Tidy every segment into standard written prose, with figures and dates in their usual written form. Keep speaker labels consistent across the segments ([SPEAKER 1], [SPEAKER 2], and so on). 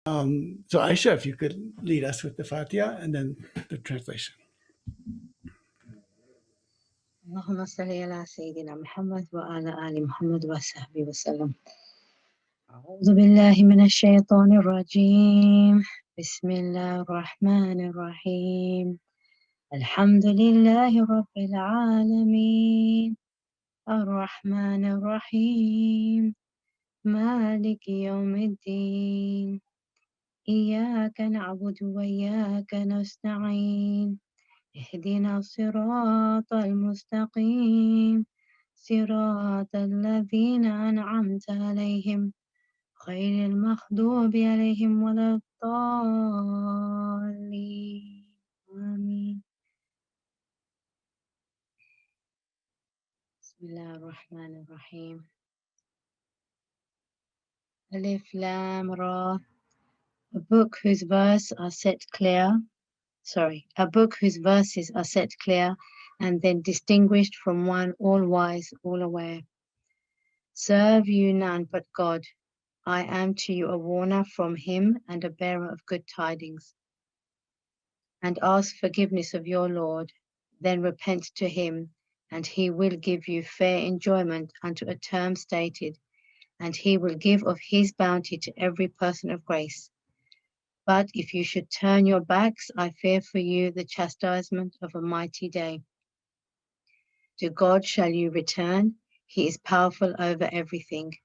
[SPEAKER 1] So Aisha, if you could lead us with the Fatiha and then the translation.
[SPEAKER 2] اللهم صل على سيدنا محمد وعلى آل محمد وصحبه وسلم. أعوذ بالله من الشيطان الرجيم. بسم الله الرحمن الرحيم. الحمد لله رب العالمين الرحمن الرحيم مالك يوم الدين إياك نعبد وإياك نستعين اهدنا الصراط المستقيم صراط الذين أنعمت عليهم غير المغضوب عليهم ولا الضالين آمين. بسم الله الرحمن الرحيم. Alif Lam Ra. A book whose verses are set clear and then distinguished from one all-wise, all-aware. Serve you none but God. I am to you a warner from him and a bearer of good tidings. And ask forgiveness of your Lord, then repent to him, and he will give you fair enjoyment unto a term stated, and he will give of his bounty to every person of grace. But if you should turn your backs, I fear for you the chastisement of a mighty day. To God shall you return, he is powerful over everything.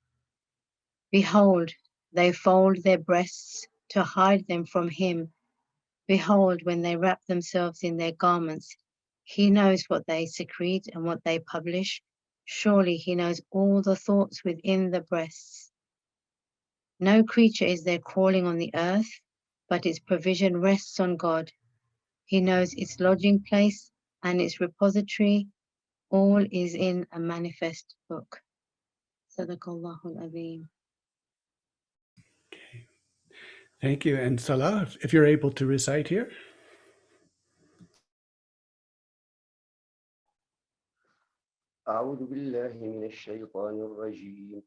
[SPEAKER 2] Behold, they fold their breasts to hide them from him. Behold, when they wrap themselves in their garments, he knows what they secrete and what they publish. Surely he knows all the thoughts within the breasts. No creature is there crawling on the earth, but its provision rests on God. He knows its lodging place and its repository. All is in a manifest book. Sadaqallahul Azim.
[SPEAKER 1] Okay. Thank you. And Salah, if you're able to recite here.
[SPEAKER 3] أعوذ بالله من الشيطان الرجيم.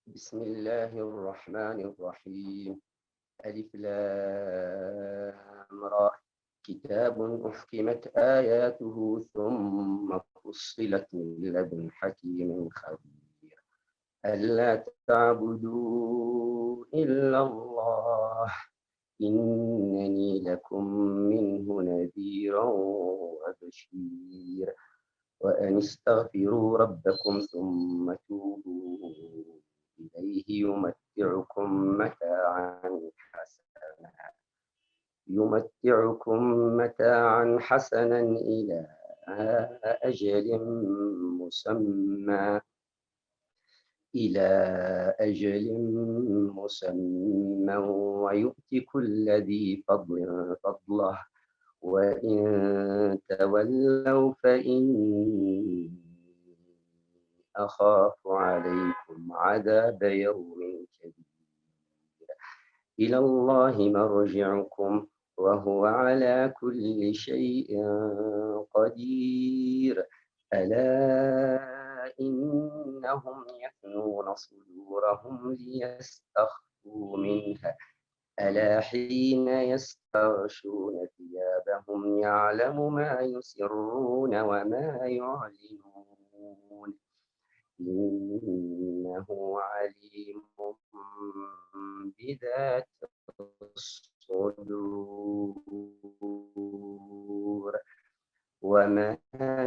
[SPEAKER 3] بسم الله الرحمن الرحيم. ألف لام را. كتاب أحكمت آياته ثم فصلت من لدن حكيم خبير. ألا تعبدوا إلا الله إنني لكم منه نذير وبشير. وأن استغفروا ربكم ثم توبوا إليه يمتعكم متاعا حسنا إلى أجل مسمى ويؤتي كل ذي فضله وإن تولوا فإني أخاف عليكم عذاب يوم كبير. إلى الله مرجعكم وهو على كل شيء قدير. ألا إنهم يثنون صدورهم ليستخفوا منها ألا حين يستغشون ثيابهم يعلم ما يسرون وما يعلنون إنه عليم بذات الصدور. وما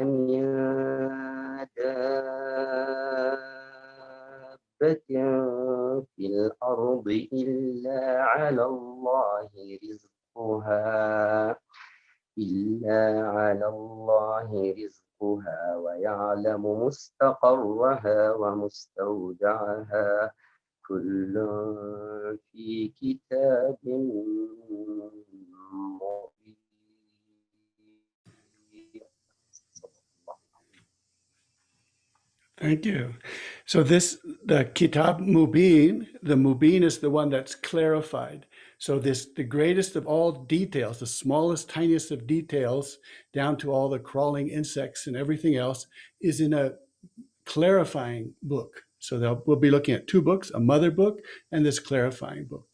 [SPEAKER 3] من دابة في الأرض إلا على الله رزقها ويعلم مستقرها ومستودعها كل في كتاب مبين.
[SPEAKER 1] Thank you. So the Kitab Mubin, the Mubin is the one that's clarified. So the greatest of all details, the smallest, tiniest of details, down to all the crawling insects and everything else, is in a clarifying book. So we'll be looking at two books, a mother book and this clarifying book.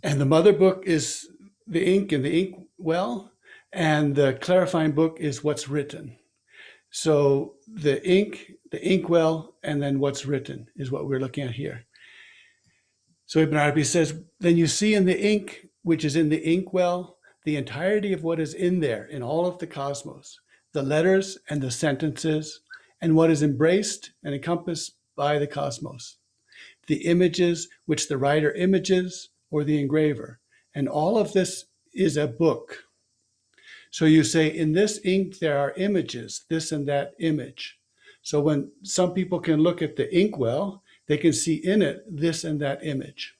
[SPEAKER 1] And the mother book is the ink in the ink well, and the clarifying book is what's written. So the inkwell, and then what's written is what we're looking at here. So Ibn Arabi says, then you see in the ink, which is in the inkwell, the entirety of what is in there, in all of the cosmos, the letters and the sentences, and what is embraced and encompassed by the cosmos, the images which the writer images or the engraver. And all of this is a book. So you say, in this ink, there are images, this and that image. So when some people can look at the inkwell, they can see in it this and that image.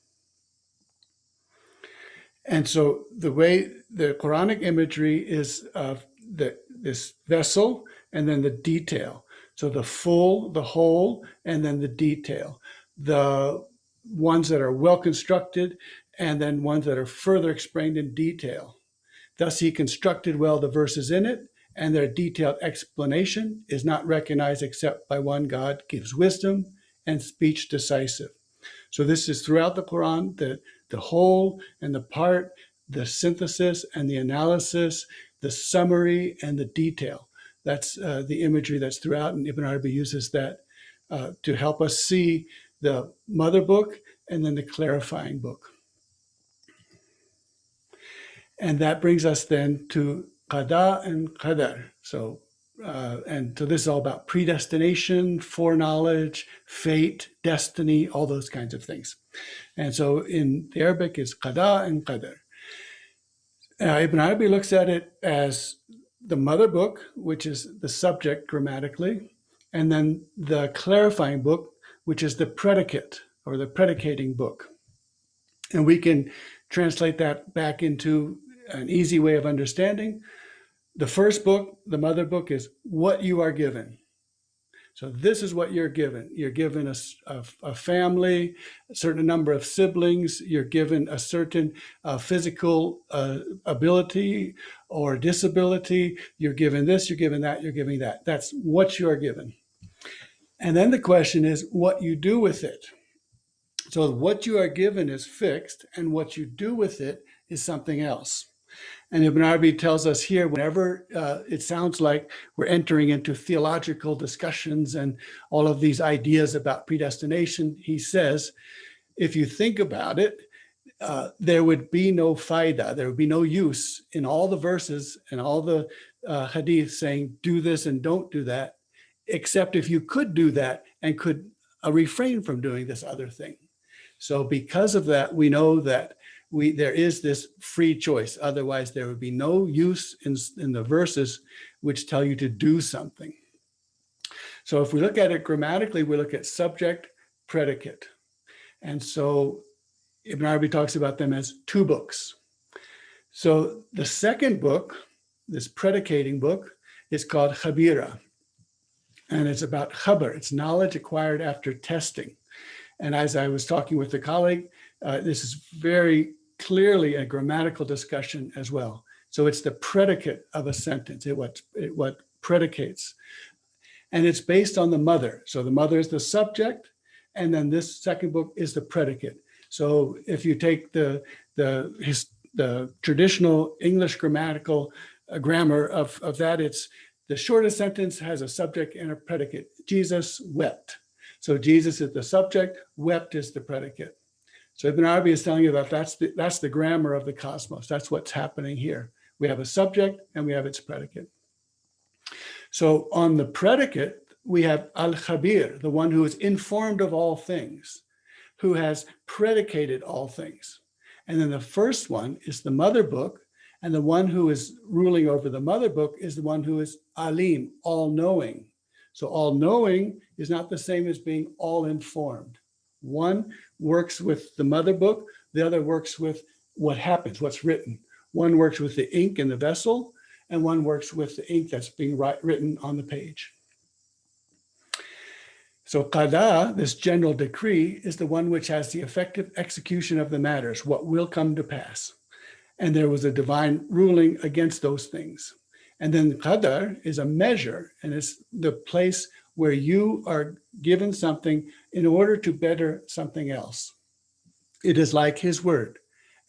[SPEAKER 1] And so the way the Quranic imagery is of this vessel and then the detail. So the full, the whole, and then the detail. The ones that are well constructed and then ones that are further explained in detail. Thus he constructed well the verses in it, and their detailed explanation is not recognized except by one God gives wisdom and speech decisive. So this is throughout the Quran, the whole and the part, the synthesis and the analysis, the summary and the detail. That's the imagery that's throughout, and Ibn Arabi uses that to help us see the mother book and then the clarifying book. And that brings us then to qada and qadar. So this is all about predestination, foreknowledge, fate, destiny, all those kinds of things. And so in the Arabic is qada and qadar. Ibn Arabi looks at it as the mother book, which is the subject grammatically, and then the clarifying book, which is the predicate or the predicating book. And we can translate that back into an easy way of understanding. The first book, the mother book, is what you are given. So this is what you're given. You're given a family, a certain number of siblings. You're given a certain physical ability or disability. You're given this, you're given that, you're giving that. That's what you are given. And then the question is what you do with it. So what you are given is fixed, and what you do with it is something else. And Ibn Arabi tells us here, whenever it sounds like we're entering into theological discussions and all of these ideas about predestination, he says, if you think about it, there would be no faida, there would be no use in all the verses and all the hadith saying, do this and don't do that, except if you could do that and could refrain from doing this other thing. So because of that, we know that there is this free choice. Otherwise, there would be no use in the verses which tell you to do something. So if we look at it grammatically, we look at subject, predicate. And so Ibn Arabi talks about them as two books. So the second book, this predicating book, is called Khabira. And it's about khabar. It's knowledge acquired after testing. And as I was talking with a colleague, this is very clearly a grammatical discussion as well. So it's the predicate of a sentence, what predicates. And it's based on the mother. So the mother is the subject, and then this second book is the predicate. So if you take the traditional English grammatical grammar of that, it's the shortest sentence has a subject and a predicate. Jesus wept. So Jesus is the subject, wept is the predicate. So Ibn Arabi is telling you that that's the grammar of the cosmos. That's what's happening here. We have a subject and we have its predicate. So on the predicate, we have al-khabir, the one who is informed of all things, who has predicated all things. And then the first one is the mother book, and the one who is ruling over the mother book is the one who is alim, all-knowing. So all-knowing is not the same as being all-informed. One works with the mother book, the other works with what happens, what's written. One works with the ink in the vessel, and one works with the ink that's being written on the page. So qada, this general decree, is the one which has the effective execution of the matters, what will come to pass. And there was a divine ruling against those things. And then qadar is a measure, and it's the place where you are given something in order to better something else. It is like his word.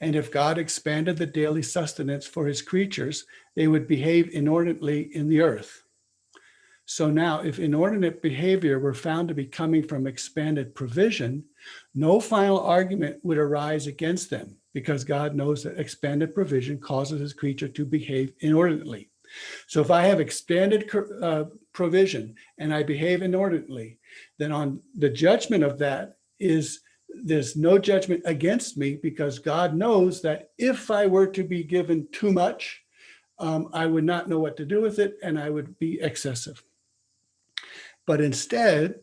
[SPEAKER 1] And if God expanded the daily sustenance for his creatures, they would behave inordinately in the earth. So now, if inordinate behavior were found to be coming from expanded provision, no final argument would arise against them, because God knows that expanded provision causes his creature to behave inordinately. So if I have expanded provision and I behave inordinately, then on the judgment of that is there's no judgment against me, because God knows that if I were to be given too much, I would not know what to do with it and I would be excessive. But instead,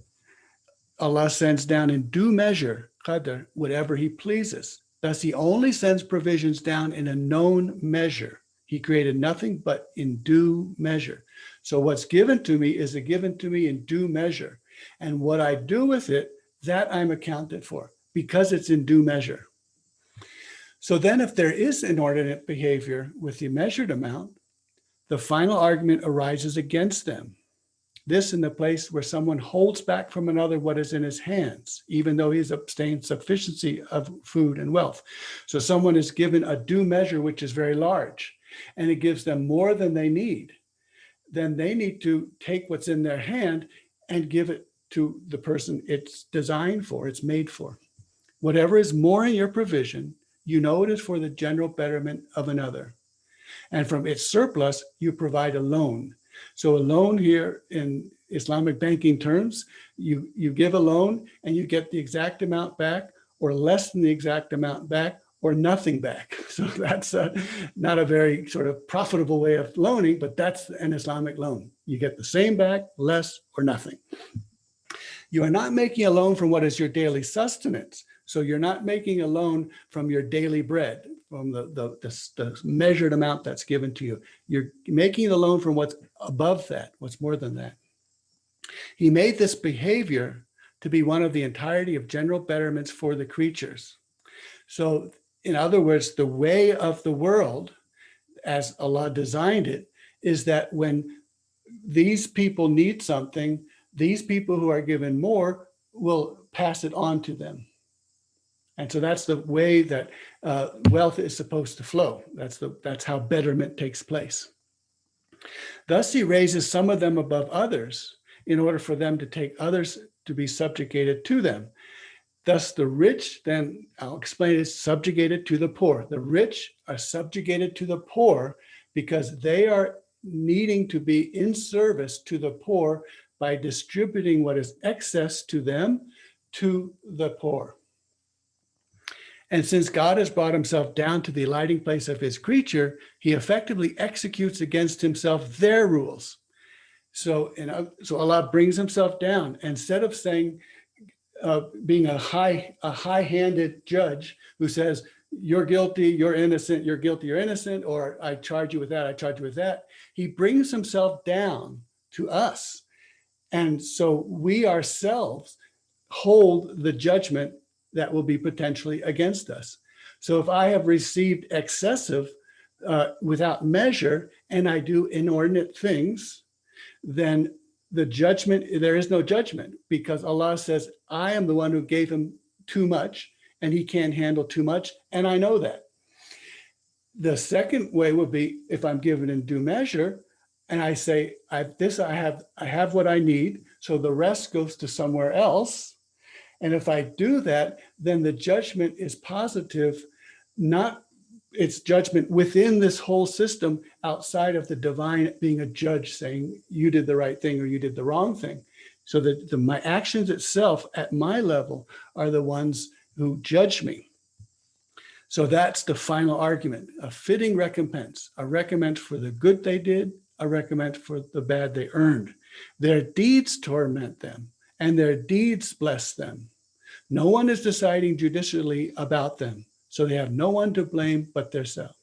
[SPEAKER 1] Allah sends down in due measure, qadr, whatever he pleases. Thus, he only sends provisions down in a known measure. He created nothing but in due measure. So what's given to me is given to me in due measure. And what I do with it, that I'm accounted for, because it's in due measure. So then if there is inordinate behavior with the measured amount, the final argument arises against them. This in the place where someone holds back from another what is in his hands, even though he's obtained sufficiency of food and wealth. So someone is given a due measure, which is very large, and it gives them more than they need. Then they need to take what's in their hand and give it to the person it's designed for, it's made for. Whatever is more in your provision, you know it is for the general betterment of another. And from its surplus, you provide a loan. So a loan here in Islamic banking terms, you give a loan and you get the exact amount back, or less than the exact amount back, or nothing back. So that's not a very sort of profitable way of loaning, but that's an Islamic loan. You get the same back, less, or nothing. You are not making a loan from what is your daily sustenance. So you're not making a loan from your daily bread, from the measured amount that's given to you. You're making the loan from what's above that, what's more than that. He made this behavior to be one of the entirety of general betterments for the creatures. So in other words, the way of the world, as Allah designed it, is that when these people need something, these people who are given more will pass it on to them. And so that's the way that wealth is supposed to flow. That's how betterment takes place. Thus, he raises some of them above others in order for them to take others to be subjugated to them. Thus, the rich, then I'll explain, is subjugated to the poor. The rich are subjugated to the poor because they are needing to be in service to the poor by distributing what is excess to them to the poor. And since God has brought himself down to the alighting place of his creature, he effectively executes against himself their rules. So Allah brings himself down. Instead of saying, being a high-handed judge who says, you're guilty, you're innocent, you're guilty, you're innocent, or I charge you with that, I charge you with that. He brings himself down to us. And so we ourselves hold the judgment that will be potentially against us. So if I have received excessive without measure and I do inordinate things, then the judgment, there is no judgment, because Allah says, I am the one who gave him too much and he can't handle too much. And I know that. The second way would be if I'm given in due measure and I say, I have what I need, so the rest goes to somewhere else. And if I do that, then the judgment is positive, not it's judgment within this whole system outside of the divine being a judge saying you did the right thing or you did the wrong thing. So that my actions itself at my level are the ones who judge me. So that's the final argument, a fitting recompense, a recompense for the good they did, a recompense for the bad they earned. Their deeds torment them and their deeds bless them. No one is deciding judicially about them, so they have no one to blame but themselves.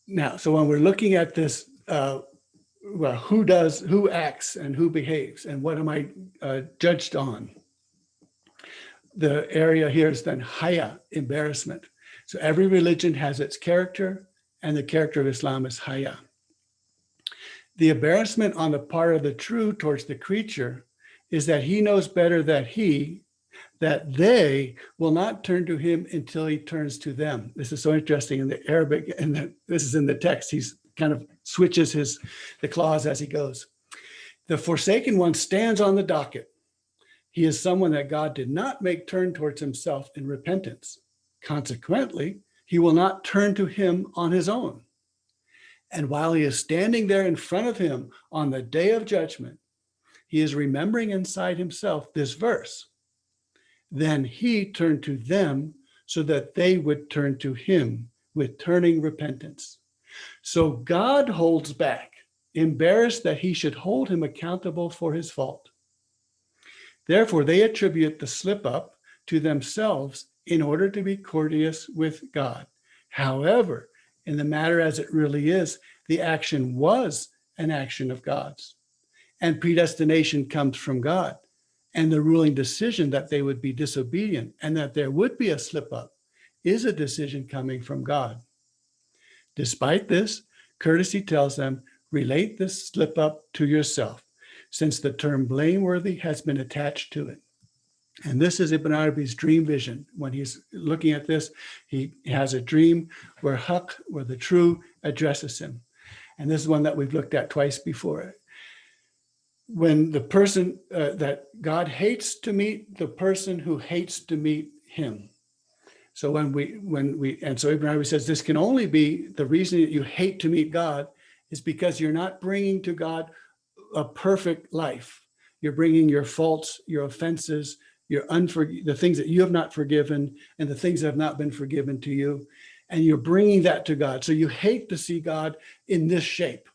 [SPEAKER 1] Now, so when we're looking at this, who acts and who behaves and what am I judged on? The area here is then haya, embarrassment. So every religion has its character, and the character of Islam is haya. The embarrassment on the part of the true towards the creature is that he knows better that that they will not turn to him until he turns to them. This is so interesting in the Arabic, and this is in the text. He's kind of switches the clause as he goes. The forsaken one stands on the docket. He is someone that God did not make turn towards himself in repentance. Consequently, he will not turn to him on his own. And while he is standing there in front of him on the day of judgment, he is remembering inside himself this verse. Then he turned to them so that they would turn to him with turning repentance. So God holds back, embarrassed that he should hold him accountable for his fault. Therefore, they attribute the slip up to themselves in order to be courteous with God. However, in the matter as it really is, the action was an action of God's. And predestination comes from God. And the ruling decision that they would be disobedient and that there would be a slip up is a decision coming from God. Despite this, courtesy tells them, relate this slip up to yourself, since the term blameworthy has been attached to it. And this is Ibn Arabi's dream vision. When he's looking at this, he has a dream where Haqq, where the true, addresses him. And this is one that we've looked at twice before. When the person that God hates to meet, the person who hates to meet him. So so Ibn Arabi says this can only be the reason that you hate to meet God is because you're not bringing to God a perfect life. You're bringing your faults, your offenses, the things that you have not forgiven and the things that have not been forgiven to you. And you're bringing that to God. So you hate to see God in this shape.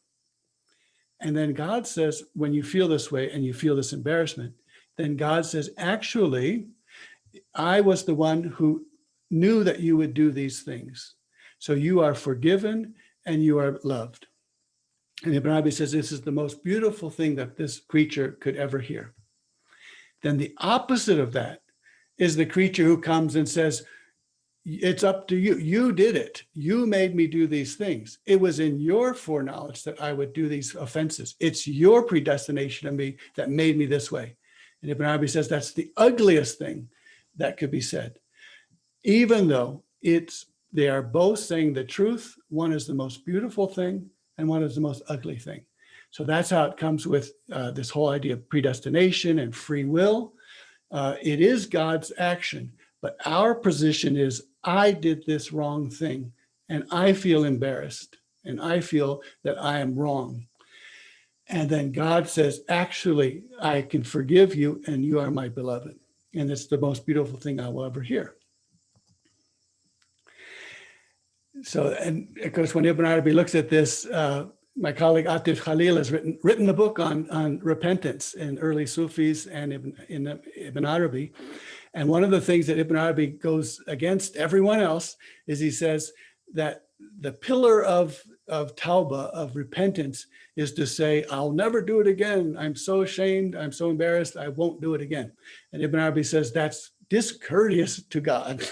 [SPEAKER 1] And then God says, when you feel this way and you feel this embarrassment, then God says, actually, I was the one who knew that you would do these things. So you are forgiven and you are loved. And Ibn Arabi says this is the most beautiful thing that this creature could ever hear. Then the opposite of that is the creature who comes and says, it's up to you. You did it. You made me do these things. It was in your foreknowledge that I would do these offenses. It's your predestination of me that made me this way. And Ibn Arabi says that's the ugliest thing that could be said. Even though they are both saying the truth, one is the most beautiful thing and one is the most ugly thing. So that's how it comes with this whole idea of predestination and free will. It is God's action, but our position is I did this wrong thing and I feel embarrassed and I feel that I am wrong. And then God says, actually, I can forgive you and you are my beloved. And it's the most beautiful thing I will ever hear. So, and of course, when Ibn Arabi looks at this, my colleague Atif Khalil has written a book on repentance in early Sufis and in Ibn Arabi. And one of the things that Ibn Arabi goes against everyone else is he says that the pillar of tawbah, of repentance, is to say, I'll never do it again. I'm so ashamed. I'm so embarrassed. I won't do it again. And Ibn Arabi says that's discourteous to God.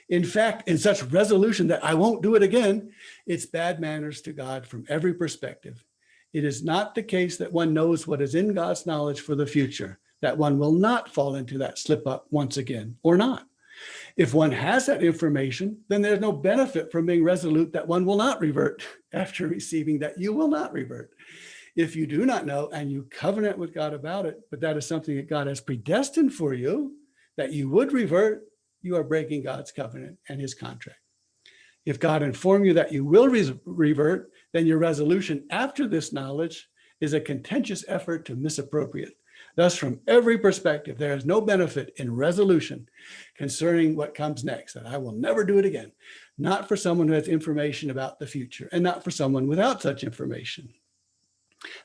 [SPEAKER 1] In fact, in such resolution that I won't do it again, it's bad manners to God from every perspective. It is not the case that one knows what is in God's knowledge for the future, that one will not fall into that slip up once again or not. If one has that information, then there's no benefit from being resolute that one will not revert after receiving that you will not revert. If you do not know and you covenant with God about it, but that is something that God has predestined for you, that you would revert, you are breaking God's covenant and his contract. If God informed you that you will revert, then your resolution after this knowledge is a contentious effort to misappropriate. Thus, from every perspective, there is no benefit in resolution concerning what comes next, that I will never do it again, not for someone who has information about the future and not for someone without such information.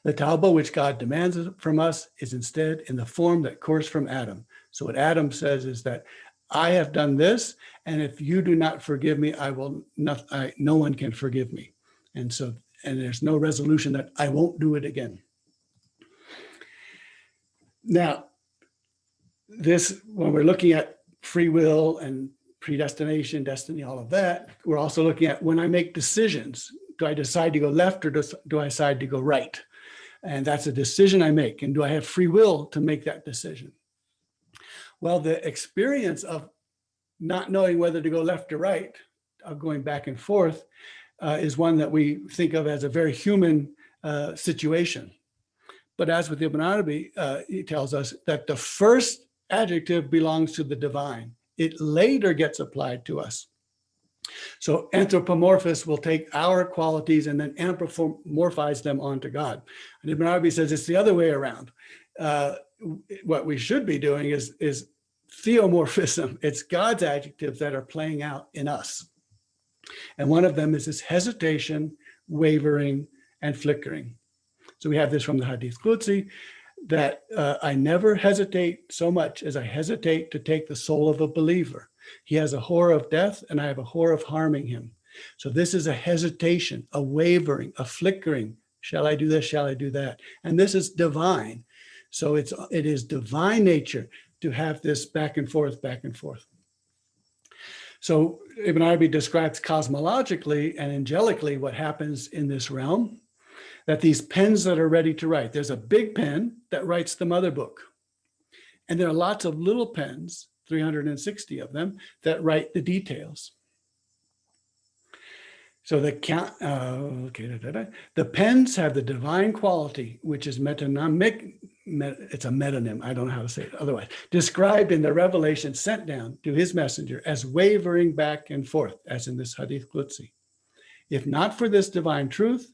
[SPEAKER 1] The tawbah which God demands from us is instead in the form that coursed from Adam. So what Adam says is that I have done this, and if you do not forgive me, no one can forgive me. And there's no resolution that I won't do it again. Now, when we're looking at free will and predestination, destiny, all of that, we're also looking at when I make decisions, do I decide to go left or do I decide to go right? And that's a decision I make. And do I have free will to make that decision? Well, the experience of not knowing whether to go left or right, of going back and forth, is one that we think of as a very human situation. But as with Ibn Arabi, he tells us that the first adjective belongs to the divine. It later gets applied to us. So anthropomorphists will take our qualities and then anthropomorphize them onto God. And Ibn Arabi says it's the other way around. What we should be doing is theomorphism. It's God's adjectives that are playing out in us. And one of them is this hesitation, wavering, and flickering. So we have this from the Hadith Qudsi, that I never hesitate so much as I hesitate to take the soul of a believer. He has a horror of death, and I have a horror of harming him. So this is a hesitation, a wavering, a flickering. Shall I do this? Shall I do that? And this is divine. So it is divine nature to have this back and forth, back and forth. So Ibn Arabi describes cosmologically and angelically what happens in this realm, that these pens that are ready to write, there's a big pen that writes the mother book. And there are lots of little pens, 360 of them, that write the details. So the pens have the divine quality, which is metonymic. It's a metonym. I don't know how to say it otherwise. Described in the revelation sent down to his messenger as wavering back and forth, as in this Hadith Qudsi. If not for this divine truth,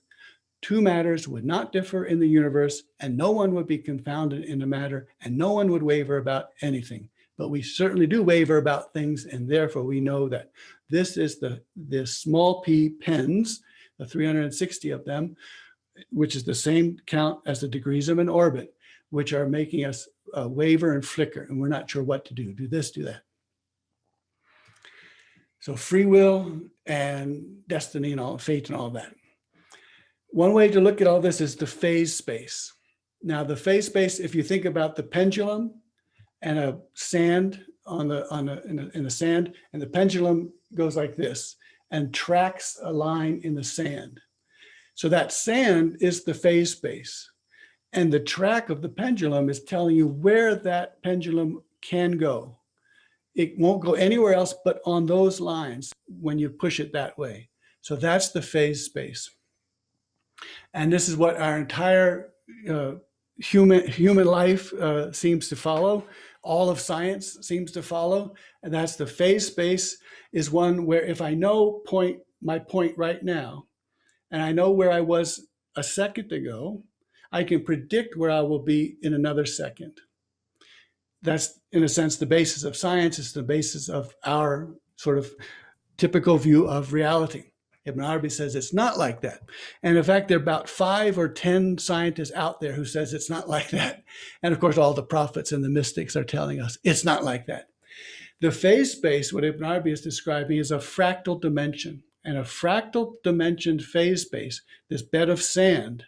[SPEAKER 1] two matters would not differ in the universe, and no one would be confounded in a matter, and no one would waver about anything. But we certainly do waver about things, and therefore we know that this is the small p pens, the 360 of them, which is the same count as the degrees of an orbit, which are making us waver and flicker, and we're not sure what to do this, do that. So free will and destiny and all, fate and all that. One way to look at all this is the phase space. Now, the phase space, if you think about the pendulum and a sand in the sand, and the pendulum goes like this and tracks a line in the sand. So that sand is the phase space. And the track of the pendulum is telling you where that pendulum can go. It won't go anywhere else but on those lines when you push it that way. So that's the phase space. And this is what our entire human life seems to follow. All of science seems to follow. And that's the phase space is one where if I know my point right now, and I know where I was a second ago, I can predict where I will be in another second. That's, in a sense, the basis of science. It's the basis of our sort of typical view of reality. Ibn Arabi says it's not like that. And in fact, there are about 5 or 10 scientists out there who says it's not like that. And of course, all the prophets and the mystics are telling us it's not like that. The phase space, what Ibn Arabi is describing, is a fractal dimension. And a fractal dimension phase space, this bed of sand,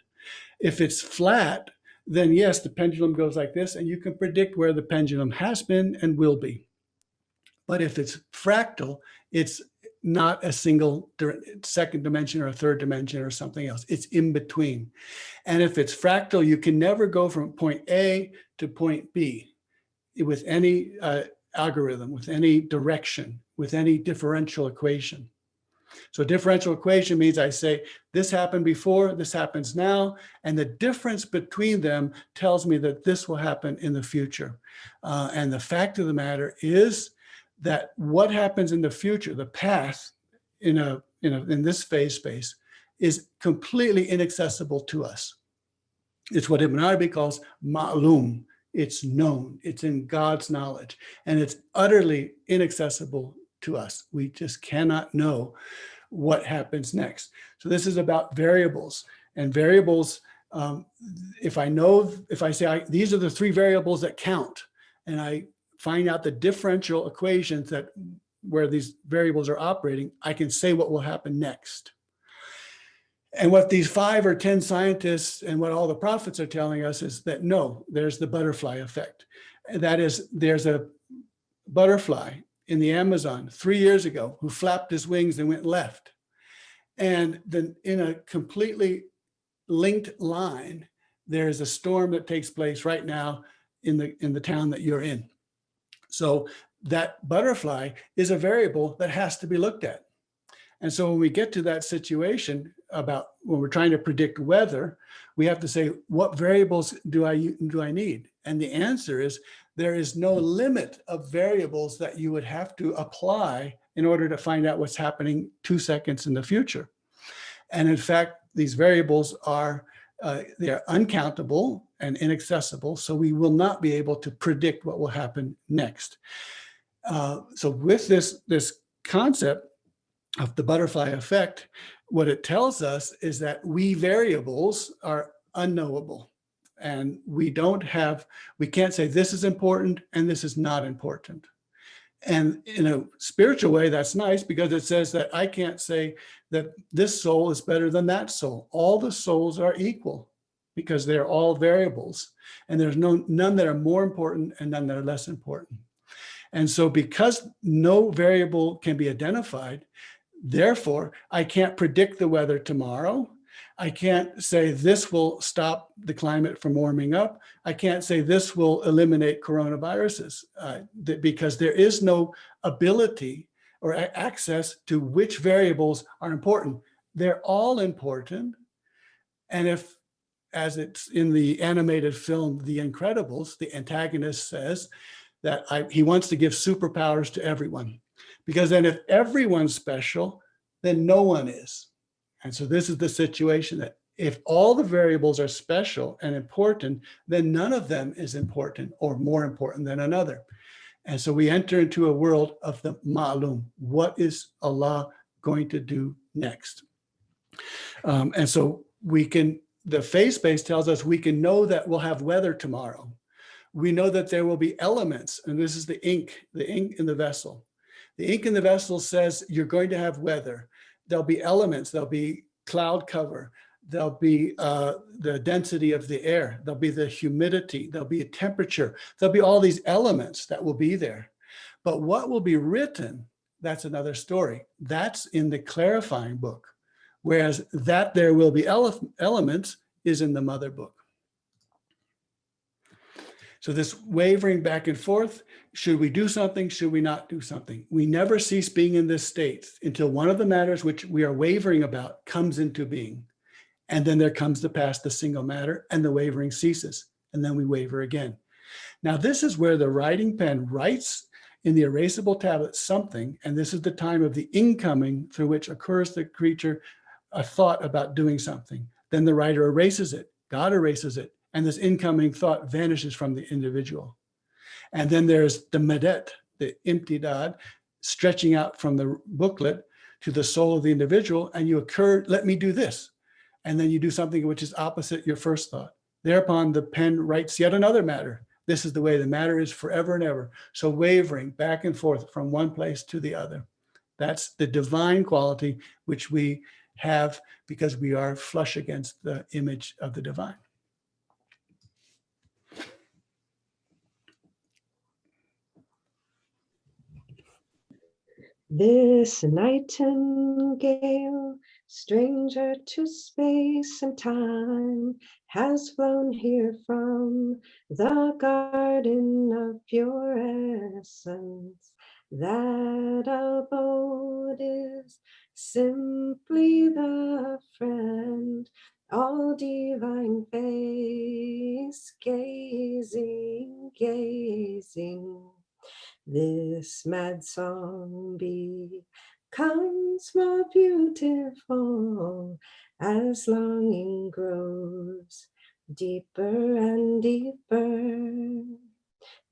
[SPEAKER 1] if it's flat, then yes, the pendulum goes like this, and you can predict where the pendulum has been and will be. But if it's fractal, it's not a single second dimension or a third dimension or something else. It's in between. And if it's fractal, you can never go from point A to point B with any algorithm, with any direction, with any differential equation. So differential equation means I say, this happened before, this happens now, and the difference between them tells me that this will happen in the future. And the fact of the matter is that what happens in the future, the path in this phase space, is completely inaccessible to us. It's what Ibn Arabi calls ma'lum. It's known, it's in God's knowledge, and it's utterly inaccessible to us. We just cannot know what happens next. So this is about variables, and variables, if I say these are the 3 variables that count, and I find out the differential equations where these variables are operating, I can say what will happen next. And what these 5 or 10 scientists and what all the prophets are telling us is that no, there's the butterfly effect. And that is, there's a butterfly in the Amazon 3 years ago who flapped his wings and went left. And then in a completely linked line, there's a storm that takes place right now in the town that you're in. So that butterfly is a variable that has to be looked at. And so when we get to that situation about when we're trying to predict weather, we have to say, what variables do I need? And the answer is there is no limit of variables that you would have to apply in order to find out what's happening 2 seconds in the future. And in fact, these variables are they're uncountable and inaccessible, so we will not be able to predict what will happen next. So with this concept of the butterfly effect, what it tells us is that we variables are unknowable. And we can't say this is important and this is not important. And in a spiritual way, that's nice because it says that I can't say that this soul is better than that soul. All the souls are equal because they're all variables. And there's none that are more important and none that are less important. And so because no variable can be identified, therefore, I can't predict the weather tomorrow. I can't say this will stop the climate from warming up. I can't say this will eliminate coronaviruses because there is no ability or access to which variables are important. They're all important. And if, as it's in the animated film, The Incredibles, the antagonist says that he wants to give superpowers to everyone. Because then if everyone's special, then no one is. And so this is the situation that if all the variables are special and important, then none of them is important or more important than another. And so we enter into a world of the ma'lum. What is Allah going to do next? And so the phase space tells us we can know that we'll have weather tomorrow. We know that there will be elements, and this is the ink in the vessel. The ink in the vessel says you're going to have weather. There'll be elements, there'll be cloud cover, there'll be the density of the air, there'll be the humidity, there'll be a temperature, there'll be all these elements that will be there. But what will be written, that's another story. That's in the clarifying book, whereas that there will be elements is in the mother book. So this wavering back and forth, should we do something? Should we not do something? We never cease being in this state until one of the matters which we are wavering about comes into being. And then there comes to pass the single matter and the wavering ceases. And then we waver again. Now, this is where the writing pen writes in the erasable tablet something. And this is the time of the incoming through which occurs the creature a thought about doing something. Then the writer erases it. God erases it. And this incoming thought vanishes from the individual. And then there's the medet, the imtidad, stretching out from the booklet to the soul of the individual, and let me do this. And then you do something which is opposite your first thought. Thereupon the pen writes yet another matter. This is the way the matter is forever and ever. So wavering back and forth from one place to the other. That's the divine quality which we have because we are flush against the image of the divine.
[SPEAKER 4] This nightingale, stranger to space and time, has flown here from the garden of your essence. That abode is simply the friend, all divine face, gazing, gazing. This mad song becomes more beautiful as longing grows deeper and deeper.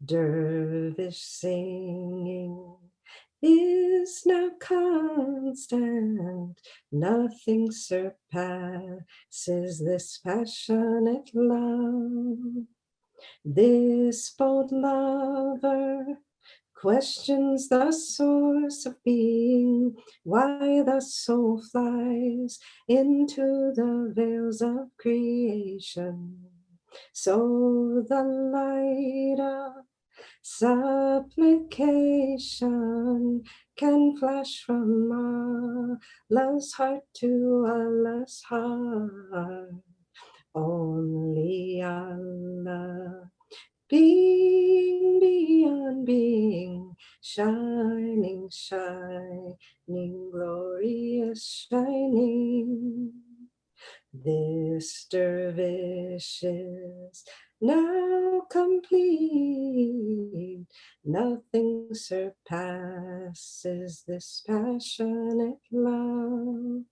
[SPEAKER 4] Dervish singing is now constant. Nothing surpasses this passionate love. This bold lover questions the source of being, why the soul flies into the veils of creation. So the light of supplication can flash from Allah's heart to Allah's heart. Only Allah, being beyond being, shining, shining, glorious shining. This dervish is now complete. Nothing surpasses this passionate love.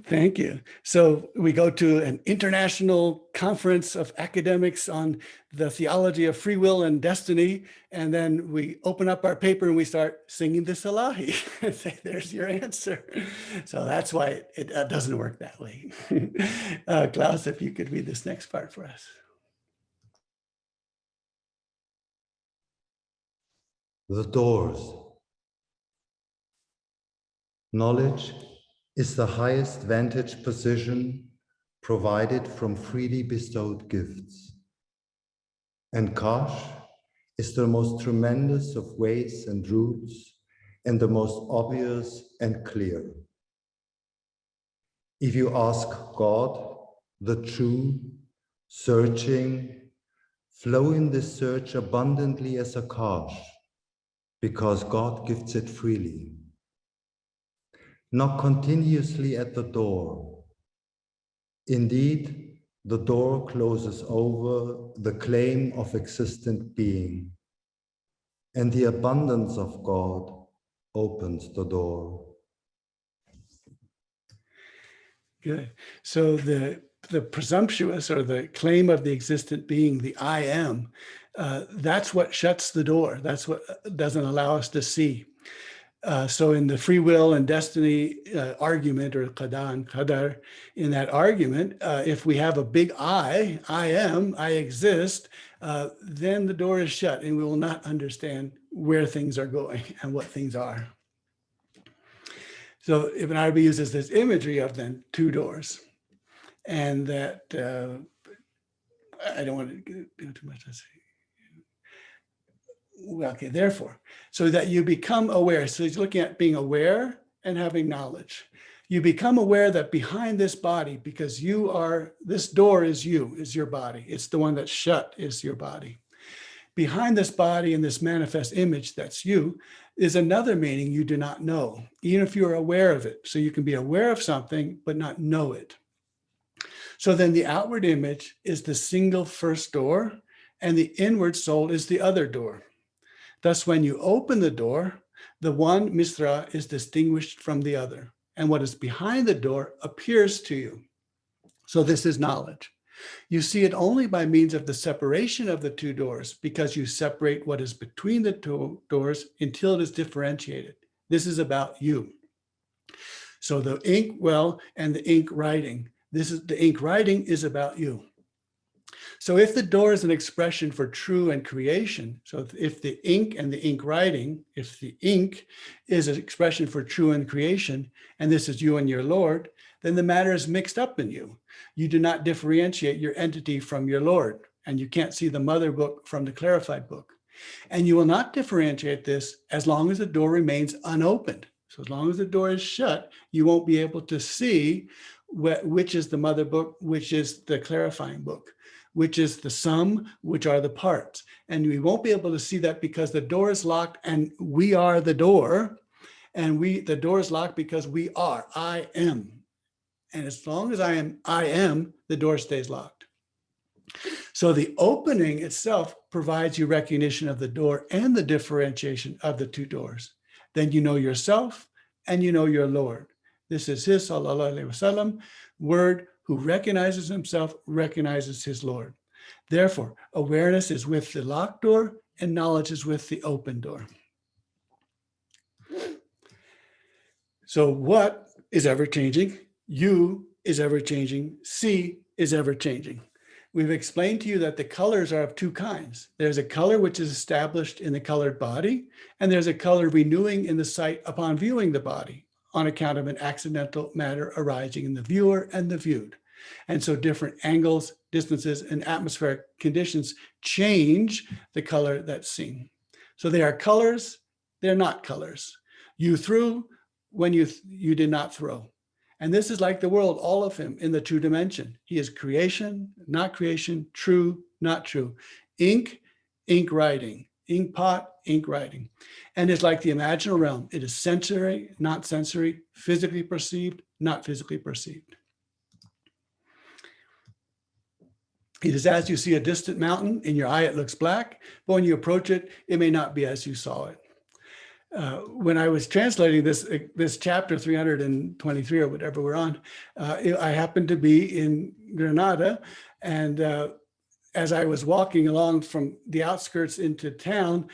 [SPEAKER 1] Thank you. So we go to an international conference of academics on the theology of free will and destiny, and then we open up our paper and we start singing the Salahi and say, there's your answer. So that's why it doesn't work that way. Klaus, if you could read this next part for us.
[SPEAKER 5] The doors. Knowledge is the highest vantage position provided from freely bestowed gifts. And Kash is the most tremendous of ways and routes and the most obvious and clear. If you ask God, the true, searching, flow in this search abundantly as a Kash, because God gives it freely. Knock continuously at the door. Indeed, the door closes over the claim of existent being, and the abundance of God opens the door.
[SPEAKER 1] Good. So the presumptuous or the claim of the existent being, the I am, that's what shuts the door. That's what doesn't allow us to see. So in the free will and destiny argument, or qada and qadar, in that argument, if we have a big I am, I exist, then the door is shut and we will not understand where things are going and what things are. So Ibn Arabi uses this imagery of then two doors, and that I don't want to do too much. Let's see. Okay, therefore, so that you become aware. So he's looking at being aware and having knowledge. You become aware that behind this body, because you are, this door is you, is your body. It's the one that's shut, is your body. Behind this body and this manifest image that's you is another meaning you do not know, even if you're aware of it. So you can be aware of something, but not know it. So then the outward image is the single first door, and the inward soul is the other door. Thus, when you open the door, the one misra is distinguished from the other, and what is behind the door appears to you. So this is knowledge. You see it only by means of the separation of the two doors, because you separate what is between the two doors until it is differentiated. This is about you. So the ink well and the ink writing, the ink writing is about you. So if the door is an expression for true and creation, so if the ink and the ink writing, if the ink is an expression for true and creation, and this is you and your Lord, then the matter is mixed up in you. You do not differentiate your entity from your Lord, and you can't see the mother book from the clarified book. And you will not differentiate this as long as the door remains unopened. So as long as the door is shut, you won't be able to see which is the mother book, which is the clarifying book, which is the sum, which are the parts. And we won't be able to see that because the door is locked and we are the door. And the door is locked because we are, I am. And as long as I am, the door stays locked. So the opening itself provides you recognition of the door and the differentiation of the two doors. Then you know yourself and you know your Lord. This is his, sallallahu alaihi wasallam, word who recognizes himself, recognizes his Lord. Therefore, awareness is with the locked door and knowledge is with the open door. So what is ever changing? You is ever changing. See is ever changing. We've explained to you that the colors are of two kinds. There's a color which is established in the colored body, and there's a color renewing in the sight upon viewing the body on account of an accidental matter arising in the viewer and the viewed. And so different angles, distances, and atmospheric conditions change the color that's seen. So they are colors, they're not colors. You threw when you did not throw. And this is like the world, all of him in the true dimension. He is creation, not creation, true, not true. Ink ink writing, ink pot, ink writing. And it's like the imaginal realm. It is sensory, not sensory, physically perceived, not physically perceived. It is as you see a distant mountain, in your eye it looks black, but when you approach it, it may not be as you saw it. When I was translating this chapter 323 or whatever we're on, I happened to be in Granada, and as I was walking along from the outskirts into town,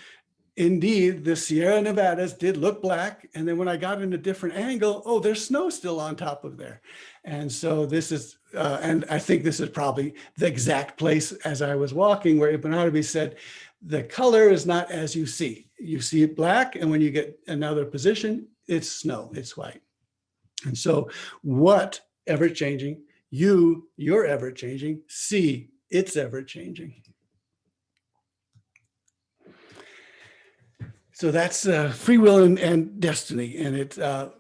[SPEAKER 1] indeed, the Sierra Nevadas did look black. And then when I got in a different angle, oh, there's snow still on top of there. And so this is, and I think this is probably the exact place as I was walking where Ibn Arabi said, the color is not as you see. You see it black, and when you get another position, it's snow, it's white. And so what ever-changing, you're ever-changing, see, it's ever-changing. So that's free will and destiny. And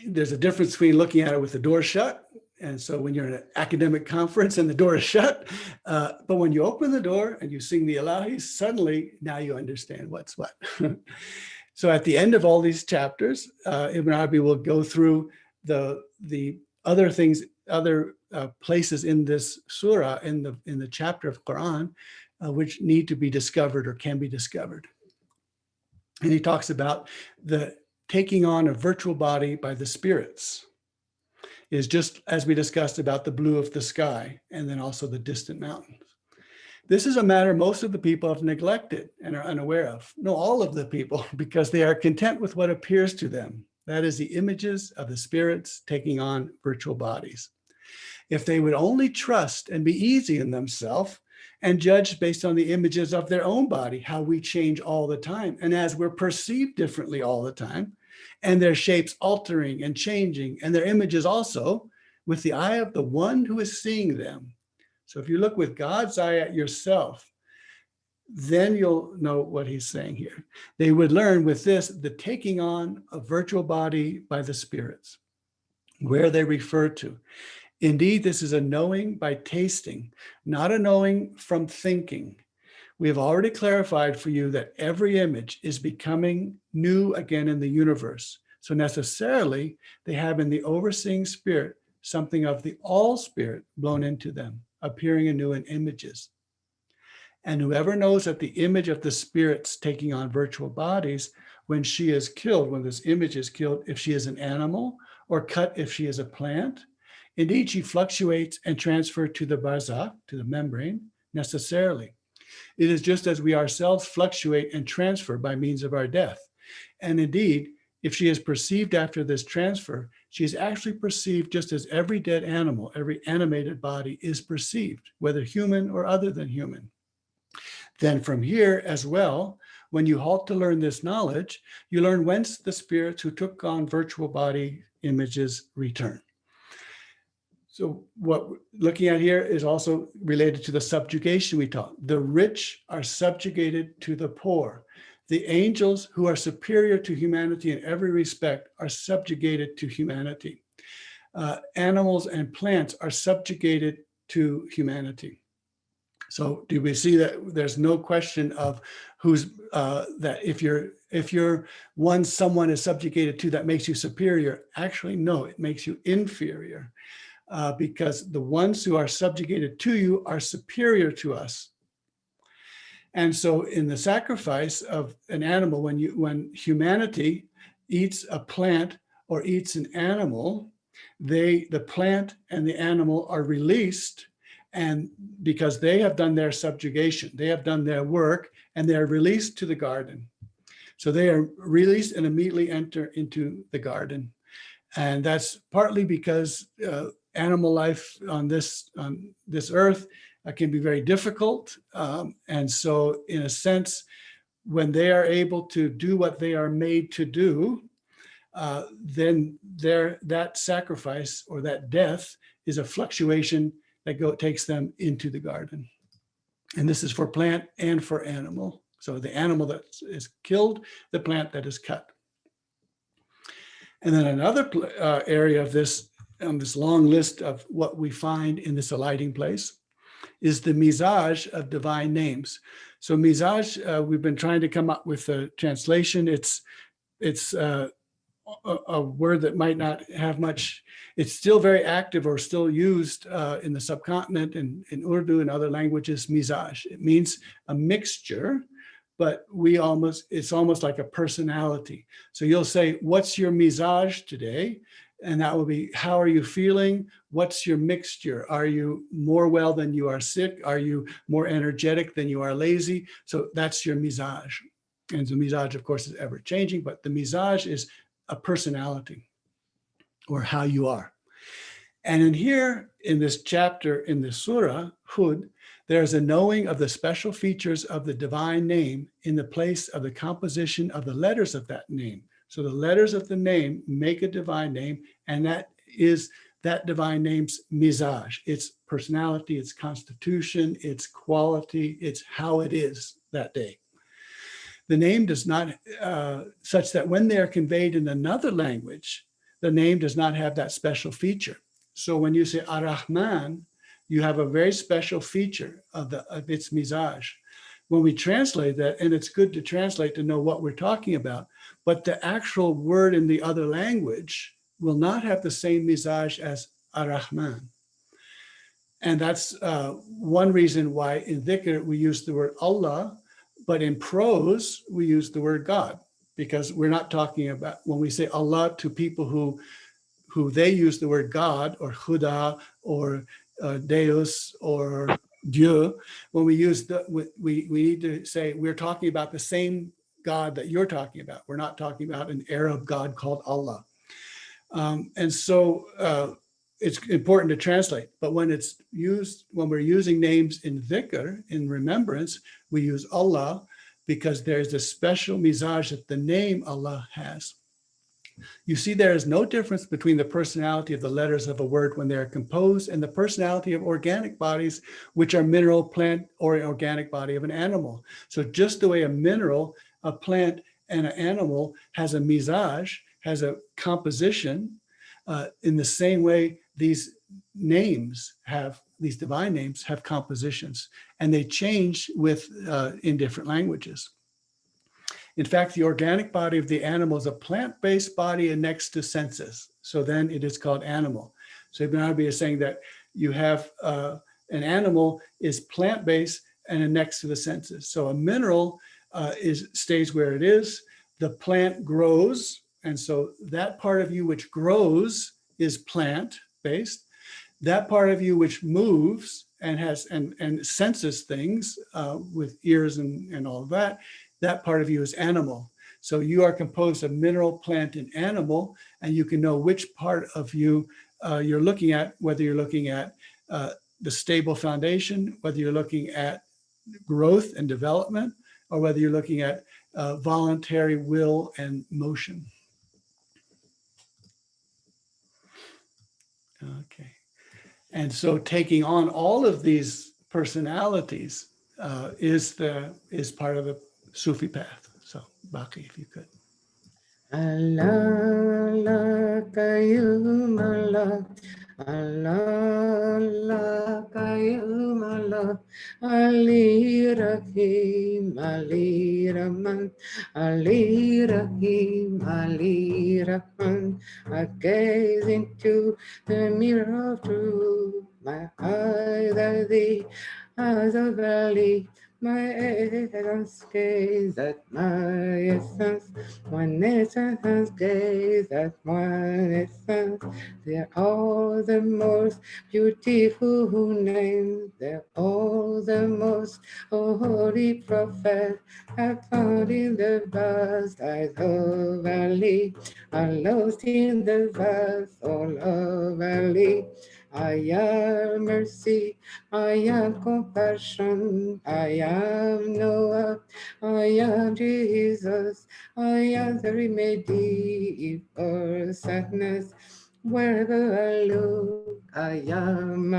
[SPEAKER 1] there's a difference between looking at it with the door shut. And so when you're in an academic conference and the door is shut, but when you open the door and you sing the Ilahis, suddenly now you understand what's what. So at the end of all these chapters, Ibn Arabi will go through the other things, other places in this surah, in the chapter of Quran, which need to be discovered or can be discovered. And he talks about the taking on a virtual body by the spirits is just as we discussed about the blue of the sky and then also the distant mountains. This is a matter most of the people have neglected and are unaware of. No, all of the people, because they are content with what appears to them. That is the images of the spirits taking on virtual bodies. If they would only trust and be easy in themselves and judge based on the images of their own body, how we change all the time. And as we're perceived differently all the time, and their shapes altering and changing, and their images also with the eye of the one who is seeing them. So if you look with God's eye at yourself, then you'll know what he's saying here. They would learn with this, the taking on a virtual body by the spirits, where they refer to. Indeed, this is a knowing by tasting, not a knowing from thinking. We have already clarified for you that every image is becoming new again in the universe. So necessarily, they have in the overseeing spirit something of the all spirit blown into them, appearing anew in images. And whoever knows that the image of the spirits taking on virtual bodies, when she is killed, when this image is killed, if she is an animal, or cut if she is a plant, indeed she fluctuates and transfers to the barzakh, to the membrane, necessarily. It is just as we ourselves fluctuate and transfer by means of our death. And indeed, if she is perceived after this transfer, she is actually perceived just as every dead animal, every animated body is perceived, whether human or other than human. Then from here as well, when you halt to learn this knowledge, you learn whence the spirits who took on virtual body images return. So what we're looking at here is also related to the subjugation we taught. The rich are subjugated to the poor. The angels who are superior to humanity in every respect are subjugated to humanity. Animals and plants are subjugated to humanity. So do we see that there's no question of who's that if you're one someone is subjugated to that makes you superior? Actually, no, it makes you inferior. Because the ones who are subjugated to you are superior to us. And so in the sacrifice of an animal, when humanity eats a plant or eats an animal, the plant and the animal are released, and because they have done their subjugation, they have done their work, and they are released to the garden. So they are released and immediately enter into the garden. And that's partly because animal life on this earth can be very difficult. And so in a sense, when they are able to do what they are made to do, then that sacrifice or that death is a fluctuation that takes them into the garden. And this is for plant and for animal. So the animal that is killed, the plant that is cut. And then another area of this long list of what we find in this alighting place is the mizaj of divine names. So mizaj, we've been trying to come up with a translation. It's a word that might not have much, it's still very active or still used in the subcontinent and in Urdu and other languages, mizaj. It means a mixture, but it's almost like a personality. So you'll say, what's your mizaj today? And that will be, how are you feeling? What's your mixture? Are you more well than you are sick? Are you more energetic than you are lazy? So that's your mizaj. And the mizaj, of course, is ever changing, but the mizaj is a personality or how you are. And in here, in this chapter, in the surah, Hud, there's a knowing of the special features of the divine name in the place of the composition of the letters of that name. So the letters of the name make a divine name, and that is that divine name's mizaj, its personality, its constitution, its quality, it's how it is that day. The name does not, such that when they are conveyed in another language, the name does not have that special feature. So when you say Ar-Rahman, you have a very special feature of its mizaj. When we translate that, and it's good to translate to know what we're talking about, but the actual word in the other language will not have the same mizaj as Ar-Rahman. And that's one reason why in dhikr we use the word Allah, but in prose we use the word God, because we're not talking about, when we say Allah to people who they use the word God or Khuda or Deus or Dieu, when we use we need to say we're talking about the same God that you're talking about. We're not talking about an Arab God called Allah. And so it's important to translate, but when we're using names in dhikr, in remembrance, we use Allah because there's a special mizaj that the name Allah has. You see, there is no difference between the personality of the letters of a word when they are composed and the personality of organic bodies, which are mineral, plant, or an organic body of an animal. So just the way a mineral, a plant, and an animal has a mizaj, has a composition, in the same way these divine names have compositions, and they change in different languages. In fact, the organic body of the animal is a plant-based body annexed to senses. So then it is called animal. So Ibn Arabi is saying that you have an animal is plant-based and annexed to the senses. So a mineral stays where it is. The plant grows. And so that part of you which grows is plant-based. That part of you which moves and has and senses things with ears and all of that, that part of you is animal. So you are composed of mineral, plant, and animal, and you can know which part of you you're looking at, whether you're looking at the stable foundation, whether you're looking at growth and development, or whether you're looking at voluntary will and motion. Okay. And so taking on all of these personalities is part of the Sufi path. So Baki, if you could.
[SPEAKER 6] Allah, Allah, Qayyum Allah, Allah, Allah, Qayyum Allah, Ali Rahim, Ali Rahman, Ali Rahim, Ali Rahman. I gaze into the mirror of truth, my eyes are the eyes of Ali. My essence gaze at my essence. One essence gaze at one essence. They're all the most beautiful names. They're all the most holy prophet. I found in the vast eyes of Ali. I lost in the vast all of Ali. I am mercy, I am compassion, I am Noah, I am Jesus, I am the remedy for sadness. Wherever I look, I am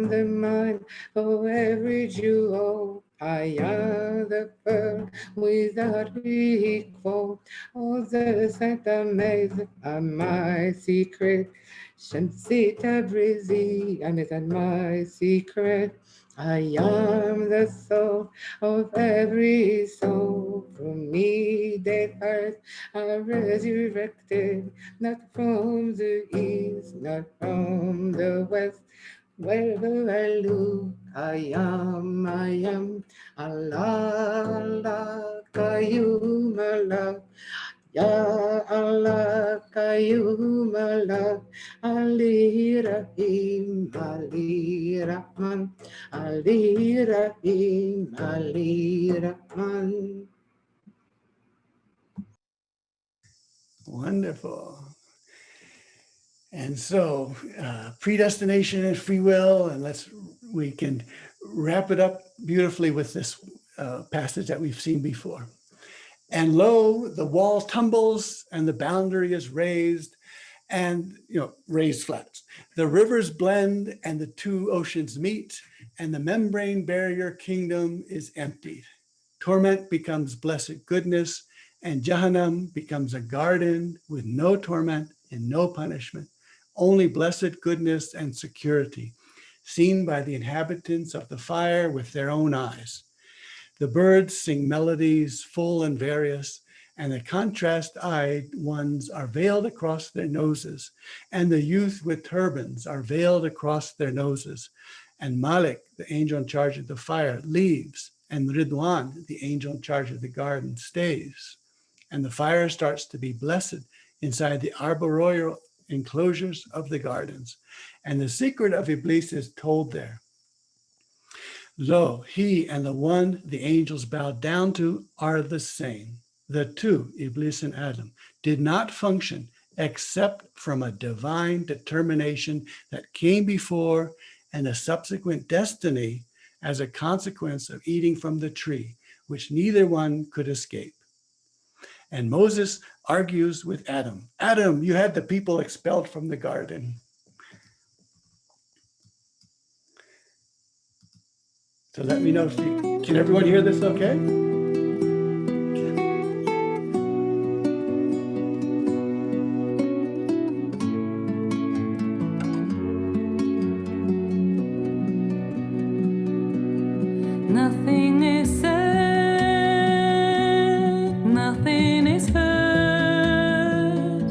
[SPEAKER 6] the mind of every Jew. Oh, I am the pearl without equal. All the that amazing are my secret. Shamsi Tabrizi, and is my secret. I am the soul of every soul. From me dead hearts are resurrected, not from the east, not from the west. Wherever I look, I am, Allah, Allah, Qayyum, Allah, Ya Allah, Qayyum, Allah, Ali Rahim, Ali Rahman, Ali Rahim, Ali Rahman.
[SPEAKER 1] Wonderful. And so, predestination and free will, and we can wrap it up beautifully with this passage that we've seen before. And lo, the wall tumbles and the boundary is raised, and raised flat. The rivers blend and the two oceans meet, and the membrane barrier kingdom is emptied. Torment becomes blessed goodness, and Jahannam becomes a garden with no torment and no punishment, only blessed goodness and security, seen by the inhabitants of the fire with their own eyes. The birds sing melodies full and various, and the contrast-eyed ones are veiled across their noses, and the youth with turbans are veiled across their noses. And Malik, the angel in charge of the fire, leaves, and Ridwan, the angel in charge of the garden, stays. And the fire starts to be blessed inside the arboreal enclosures of the gardens. And the secret of Iblis is told there. Lo, he and the one the angels bowed down to are the same. The two, Iblis and Adam, did not function except from a divine determination that came before and a subsequent destiny as a consequence of eating from the tree, which neither one could escape. And Moses argues with Adam. Adam, you had the people expelled from the garden. So let me know if can everyone hear this okay?
[SPEAKER 7] Nothing is said, nothing is heard,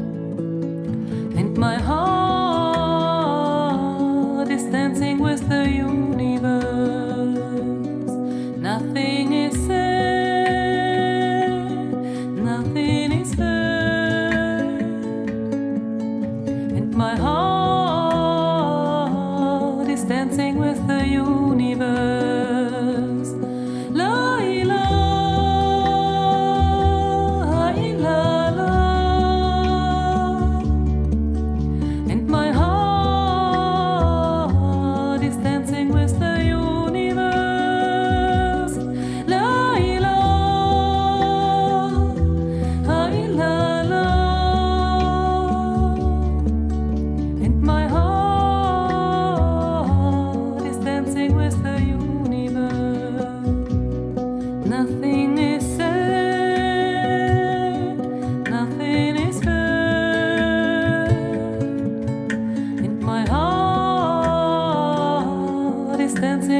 [SPEAKER 7] and my heart is dancing with the universe. Nothing is said, nothing is heard, and my heart is dancing with the universe.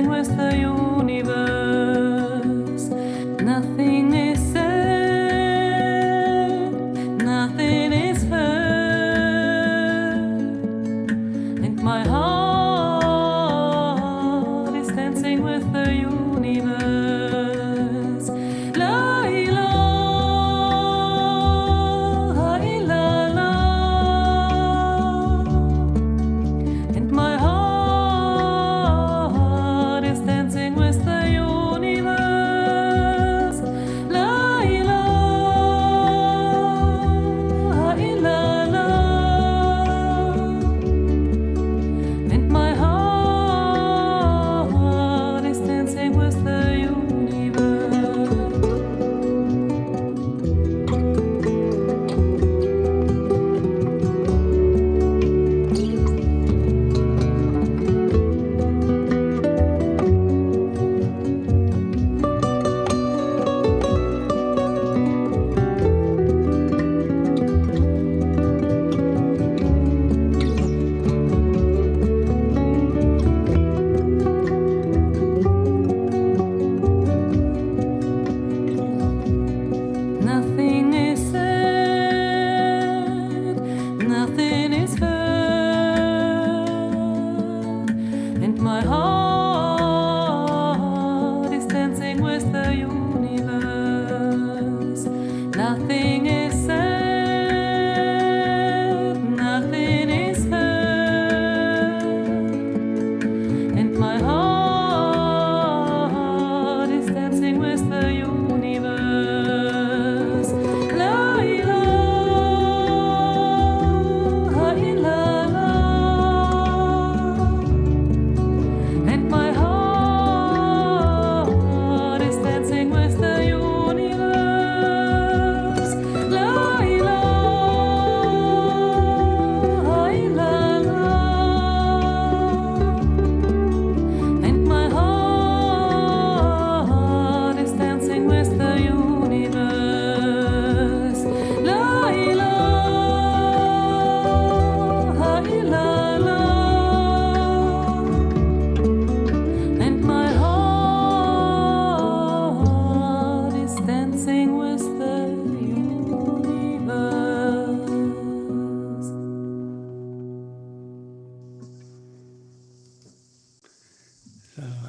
[SPEAKER 7] With the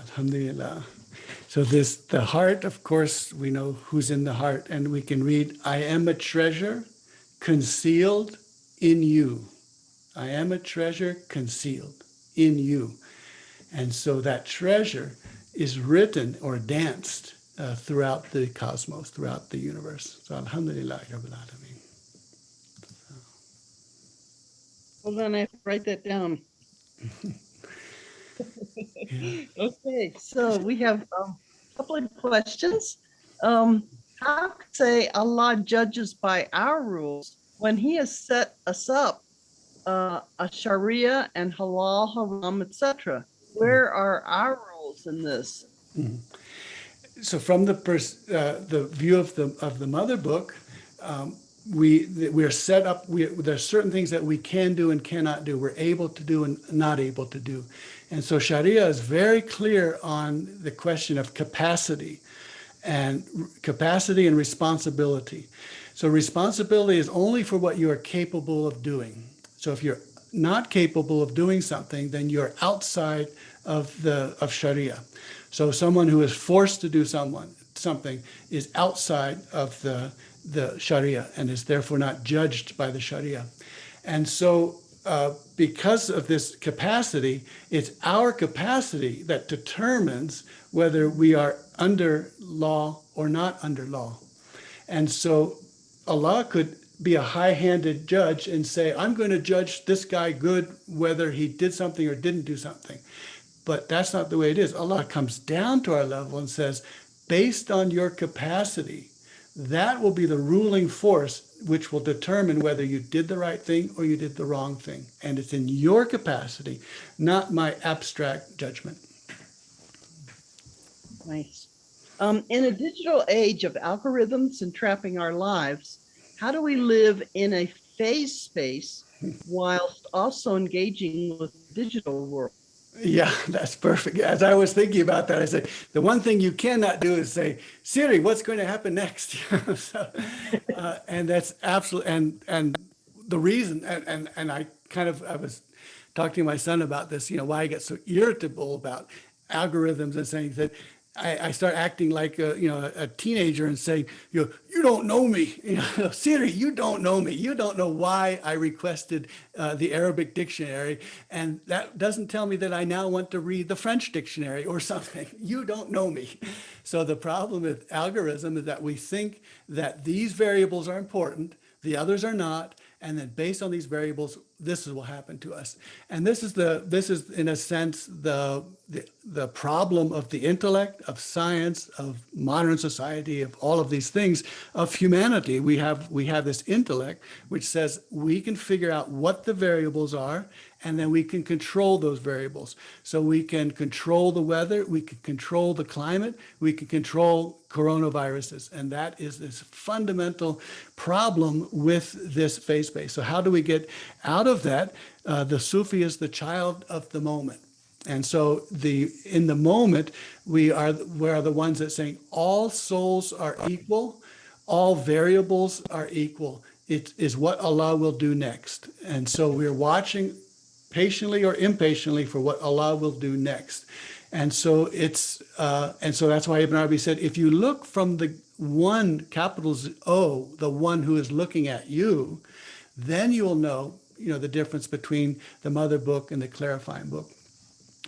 [SPEAKER 1] Alhamdulillah. So the heart, of course, we know who's in the heart, and we can read, I am a treasure concealed in you. I am a treasure concealed in you. And so that treasure is written or danced throughout the cosmos, throughout the universe. So Alhamdulillah, Rabbil Alameen.
[SPEAKER 8] Hold on, I have to write that down.
[SPEAKER 1] Yeah.
[SPEAKER 8] Okay, so we have a couple of questions. How could say Allah judges by our rules when He has set us up a Sharia and halal, haram, etc.? Where are our rules in this?
[SPEAKER 1] So from the view of the mother book, we're set up. There's certain things that we can do and cannot do. We're able to do and not able to do, and so Sharia is very clear on the question of capacity and responsibility. So responsibility is only for what you are capable of doing. So if you're not capable of doing something, then you're outside of Sharia. So someone who is forced to do something is outside of the Sharia and is therefore not judged by the Sharia. And so because of this capacity, it's our capacity that determines whether we are under law or not under law. And so Allah could be a high-handed judge and say, I'm going to judge this guy good whether he did something or didn't do something. But that's not the way it is. Allah comes down to our level and says, based on your capacity, that will be the ruling force which will determine whether you did the right thing or you did the wrong thing. And it's in your capacity, not my abstract judgment.
[SPEAKER 8] Nice. In a digital age of algorithms entrapping our lives, how do we live in a phase space whilst also engaging with the digital world?
[SPEAKER 1] Yeah, that's perfect. As I was thinking about that, I said, the one thing you cannot do is say, Siri, what's going to happen next? So, and that's absolutely, and the reason, and I was talking to my son about this, why I get so irritable about algorithms and saying that I start acting like a teenager and saying, you don't know me, Siri, you don't know me. You don't know why I requested the Arabic dictionary, and that doesn't tell me that I now want to read the French dictionary or something. You don't know me. So the problem with algorithm is that we think that these variables are important, the others are not, and then based on these variables, this is what happened to us. And this is in a sense the problem of the intellect, of science, of modern society, of all of these things, of humanity. We have this intellect which says we can figure out what the variables are, and then we can control those variables. So we can control the weather, we can control the climate, we can control coronaviruses. And that is this fundamental problem with this phase space. So how do we get out of that? The Sufi is the child of the moment. And so in the moment, we are the ones that saying all souls are equal, all variables are equal. It is what Allah will do next. And so we're watching patiently or impatiently for what Allah will do next. And so that's why Ibn Arabi said, if you look from the one, capital O, the one who is looking at you, then you will know, the difference between the mother book and the clarifying book.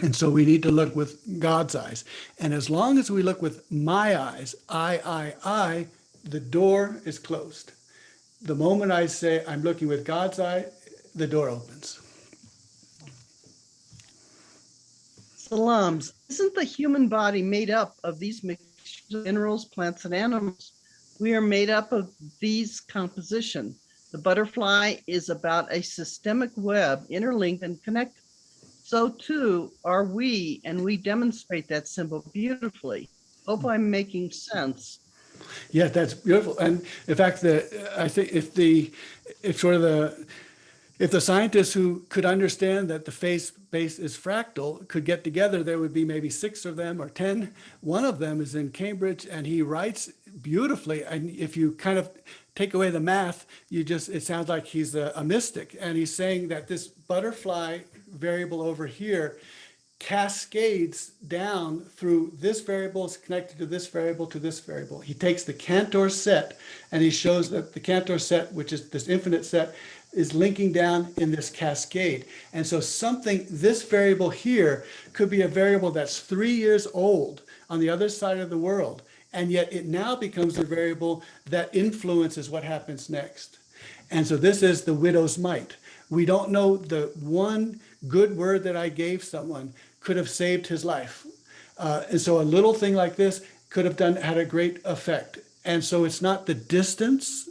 [SPEAKER 1] And so we need to look with God's eyes. And as long as we look with my eyes, I, the door is closed. The moment I say I'm looking with God's eye, the door opens.
[SPEAKER 8] Salams. Isn't the human body made up of these mixtures of minerals, plants, and animals? We are made up of these composition. The butterfly is about a systemic web, interlinked and connected. So too are we, and we demonstrate that symbol beautifully. Hope I'm making sense.
[SPEAKER 1] Yeah, that's beautiful. And in fact, I think if the scientists who could understand that the phase space is fractal could get together, there would be maybe 6 of them or 10. One of them is in Cambridge, and he writes beautifully. And if you kind of take away the math, it sounds like he's a mystic. And he's saying that this butterfly variable over here cascades down through this variable is connected to this variable to this variable. He takes the Cantor set and he shows that the Cantor set, which is this infinite set, is linking down in this cascade. And so this variable here could be a variable that's 3 years old on the other side of the world. And yet it now becomes a variable that influences what happens next. And so this is the widow's mite. We don't know, the one good word that I gave someone could have saved his life. And so a little thing like this could have had a great effect. And so it's not the distance.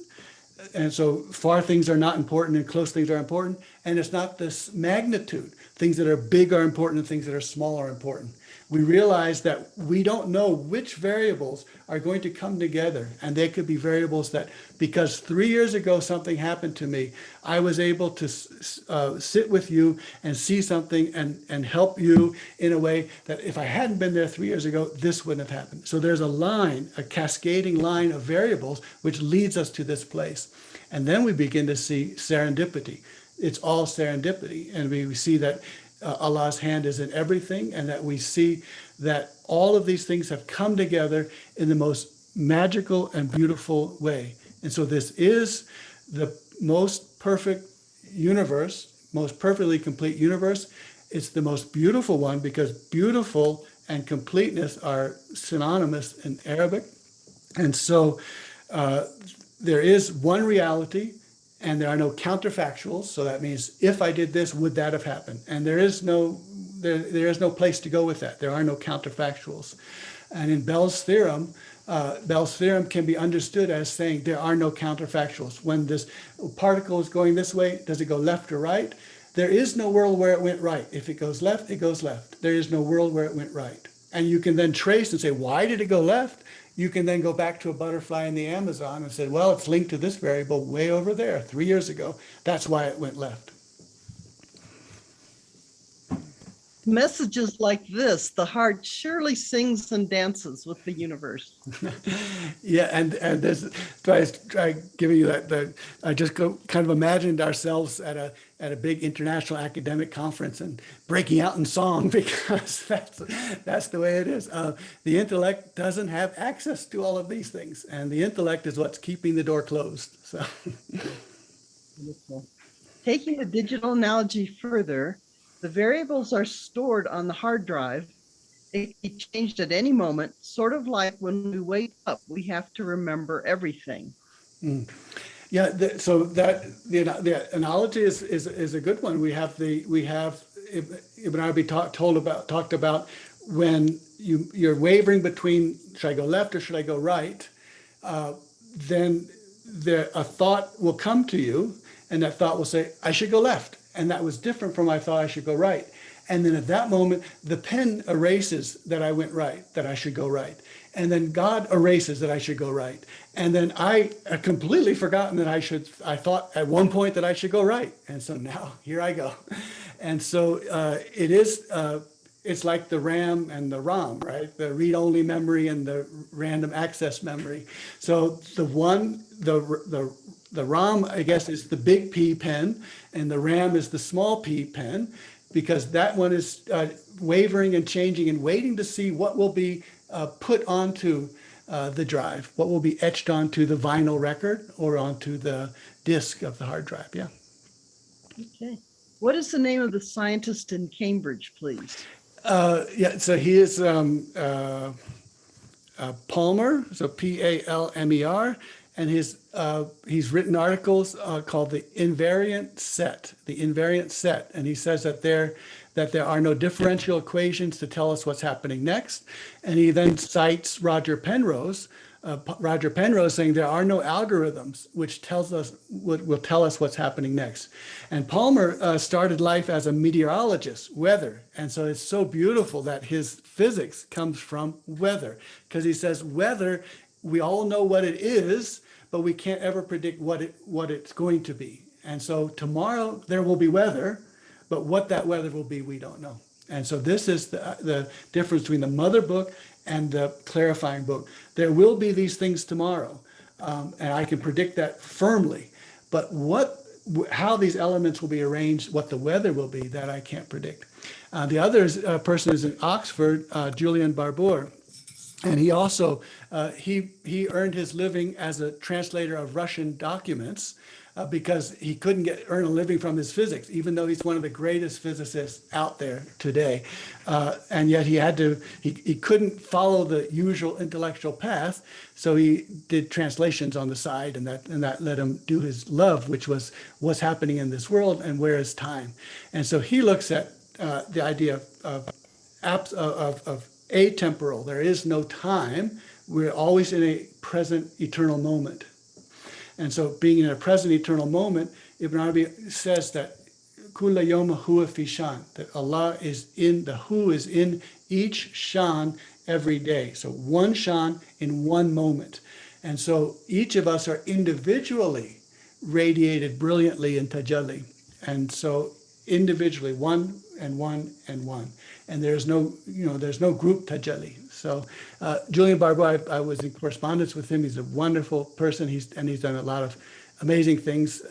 [SPEAKER 1] And so far things are not important and close things are important. And it's not this magnitude. Things that are big are important and things that are small are important. We realize that we don't know which variables are going to come together. And they could be variables that, because 3 years ago something happened to me, I was able to sit with you and see something and help you in a way that if I hadn't been there 3 years ago, this wouldn't have happened. So there's a line, a cascading line of variables, which leads us to this place. And then we begin to see serendipity. It's all serendipity. And we see that Allah's hand is in everything, and that we see that all of these things have come together in the most magical and beautiful way. And so this is the most perfect universe, most perfectly complete universe. It's the most beautiful one because beautiful and completeness are synonymous in Arabic. And so there is one reality, and there are no counterfactuals. So that means if I did this, would that have happened? And there is no place to go with that. There are no counterfactuals. And in Bell's theorem can be understood as saying there are no counterfactuals. When this particle is going this way, does it go left or right? There is no world where it went right. If it goes left, it goes left. There is no world where it went right. And you can then trace and say, why did it go left? You can then go back to a butterfly in the Amazon and say, well, it's linked to this variable way over there 3 years ago. That's why it went left.
[SPEAKER 8] Messages like this, the heart surely sings and dances with the universe.
[SPEAKER 1] Yeah, and this, try giving you that. I just kind of imagined ourselves at a big international academic conference and breaking out in song, because that's the way it is. The intellect doesn't have access to all of these things, and the intellect is what's keeping the door closed. So,
[SPEAKER 8] Taking the digital analogy further, the variables are stored on the hard drive. It can be changed at any moment, sort of like when we wake up, we have to remember everything.
[SPEAKER 1] Yeah, the analogy is a good one. We have Ibn Arabi talked about when you're wavering between, should I go left or should I go right? Then a thought will come to you, and that thought will say, I should go left. And that was different from I thought I should go right. And then at that moment, the pen erases that I went right, that I should go right. And then God erases that I should go right. And then I completely forgotten that I thought at one point that I should go right. And so now here I go. And so it's like the RAM and the ROM, right? The read-only memory and the random access memory. So the ROM, I guess, is the big P pen, and the RAM is the small p pen, because that one is wavering and changing and waiting to see what will be put onto the drive, what will be etched onto the vinyl record or onto the disk of the hard drive. Yeah.
[SPEAKER 8] Okay. What is the name of the scientist in Cambridge, please?
[SPEAKER 1] Yeah, so he is Palmer, so Palmer, and he's written articles called the invariant set, and he says that there are no differential equations to tell us what's happening next. And he then cites Roger Penrose saying there are no algorithms which will tell us what's happening next. And Palmer started life as a meteorologist, weather. And so it's so beautiful that his physics comes from weather, because he says weather, we all know what it is, but we can't ever predict what it's going to be. And so tomorrow there will be weather, but what that weather will be, we don't know. And so this is the difference between the mother book and the clarifying book. There will be these things tomorrow, and I can predict that firmly. But how these elements will be arranged, what the weather will be, that I can't predict. The other person is in Oxford, Julian Barbour. And he also, he earned his living as a translator of Russian documents because he couldn't earn a living from his physics, even though he's one of the greatest physicists out there today. And yet he couldn't follow the usual intellectual path, so he did translations on the side, and that let him do his love, which was what's happening in this world and where is time. And so he looks at the idea of atemporal. There is no time. We're always in a present eternal moment. And so being in a present eternal moment, Ibn Arabi says that Kulla yawma huwa fi shan, that Allah is in, the who is in each shan every day. So one shan in one moment. And so each of us are individually radiated brilliantly in tajalli. And so individually, one and one and one. And there's no group tajalli. So Julian Barbour, I was in correspondence with him. He's a wonderful person. He's done a lot of amazing things.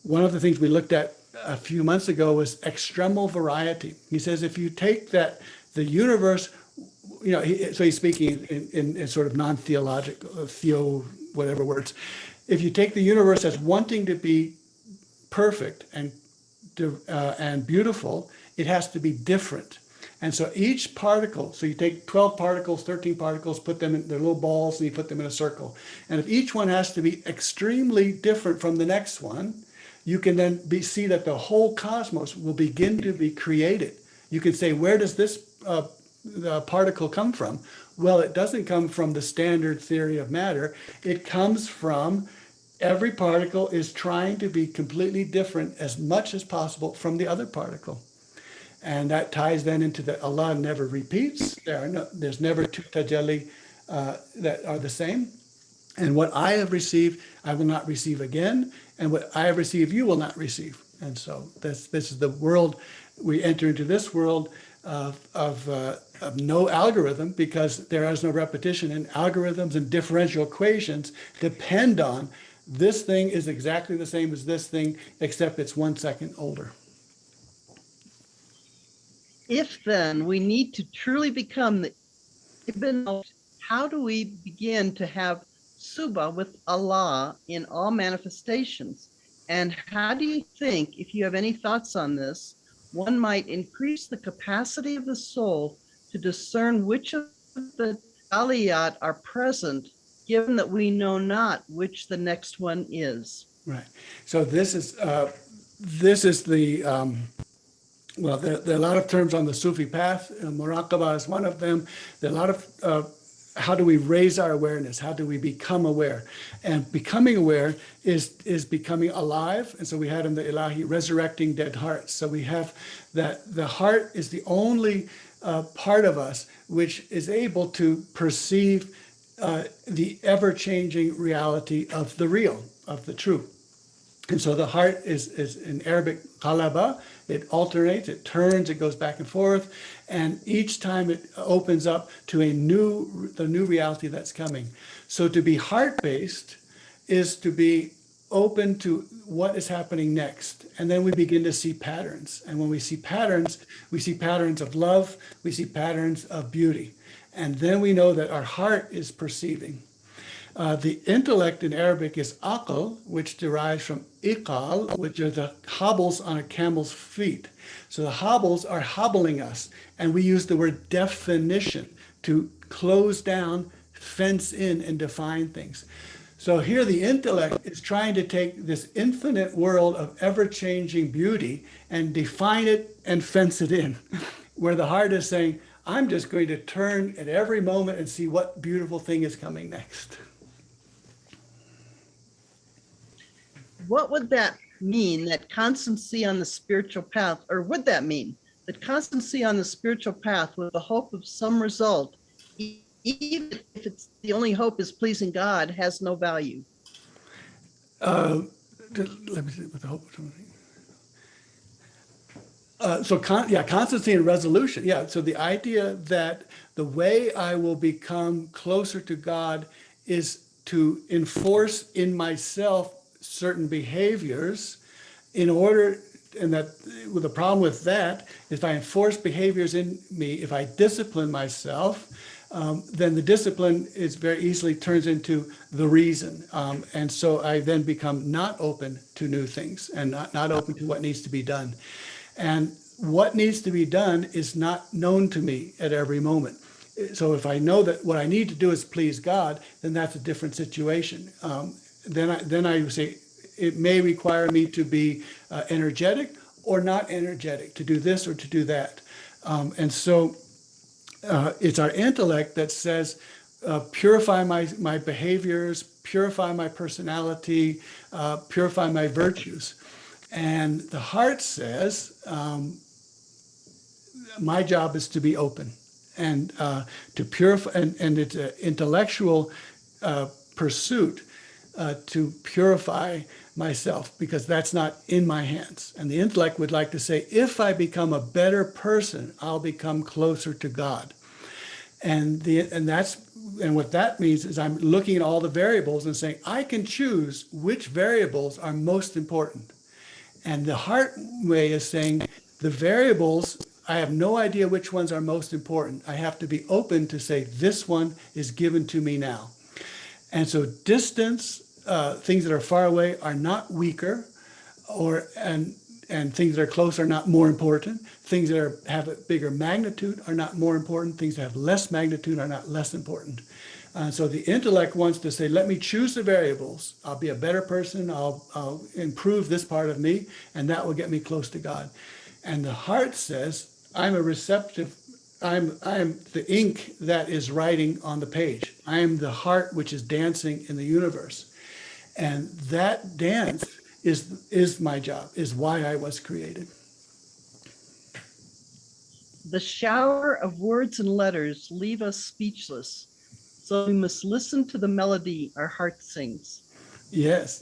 [SPEAKER 1] One of the things we looked at a few months ago was extremal variety. He says if you take the universe, so he's speaking in sort of non-theological, whatever words. If you take the universe as wanting to be perfect and beautiful, it has to be different. And so each particle, so you take 12 particles, 13 particles, put them in their little balls, and you put them in a circle. And if each one has to be extremely different from the next one, you can then see that the whole cosmos will begin to be created. You can say, where does this the particle come from? Well, it doesn't come from the standard theory of matter. It comes from every particle is trying to be completely different as much as possible from the other particle. And that ties then into that Allah never repeats. There's never two tajalli that are the same. And what I have received, I will not receive again. And what I have received, you will not receive. And so this is the world. We enter into this world of no algorithm, because there is no repetition. And algorithms and differential equations depend on this thing is exactly the same as this thing, except it's 1 second older.
[SPEAKER 8] If then we need to truly become the Ibn, how do we begin to have Suba with Allah in all manifestations? And how do you think, if you have any thoughts on this, one might increase the capacity of the soul to discern which of the aliyat are present, given that we know not which the next one is?
[SPEAKER 1] Right. So this is the well, there are a lot of terms on the Sufi path. Muraqabah is one of them. There are a lot of how do we raise our awareness? How do we become aware? And becoming aware is becoming alive. And so we had in the Ilahi resurrecting dead hearts. So we have that the heart is the only part of us which is able to perceive the ever-changing reality of the real, of the true. And so the heart is in Arabic qalaba. It alternates, it turns, it goes back and forth, and each time it opens up to the new reality that's coming. So to be heart-based is to be open to what is happening next, and then we begin to see patterns. And when we see patterns of love, we see patterns of beauty, and then we know that our heart is perceiving. The intellect in Arabic is aql, which derives from iqal, which are the hobbles on a camel's feet. So the hobbles are hobbling us, and we use the word definition to close down, fence in, and define things. So here the intellect is trying to take this infinite world of ever-changing beauty and define it and fence it in, where the heart is saying, I'm just going to turn at every moment and see what beautiful thing is coming next.
[SPEAKER 8] What would that mean, that constancy on the spiritual path, or would that mean that constancy on the spiritual path with the hope of some result, even if it's the only hope is pleasing God, has no value?
[SPEAKER 1] Let me see, with the hope of something. Constancy and resolution. Yeah, so the idea that the way I will become closer to God is to enforce in myself certain behaviors in order the problem with that is if I enforce behaviors in me, if I discipline myself, then the discipline is very easily turns into the reason. And so I then become not open to new things and not open to what needs to be done. And what needs to be done is not known to me at every moment. So if I know that what I need to do is please God, then that's a different situation. Then I say it may require me to be energetic or not energetic, to do this or to do that. And so it's our intellect that says, purify my behaviors, purify my personality, purify my virtues. And the heart says, my job is to be open and to purify, and it's an intellectual pursuit to purify myself, because that's not in my hands. And the intellect would like to say, if I become a better person, I'll become closer to God. And what that means is I'm looking at all the variables and saying, I can choose which variables are most important. And the heart way is saying, the variables, I have no idea which ones are most important. I have to be open to say, this one is given to me now. And so distance, things that are far away are not weaker, and things that are close are not more important. Things that have a bigger magnitude are not more important. Things that have less magnitude are not less important. So the intellect wants to say, let me choose the variables. I'll be a better person. I'll improve this part of me, and that will get me close to God. And the heart says, I'm a receptive. I'm the ink that is writing on the page. I am the heart which is dancing in the universe. And that dance is my job, is why I was created.
[SPEAKER 8] The shower of words and letters leave us speechless, so we must listen to the melody our heart sings.
[SPEAKER 1] Yes.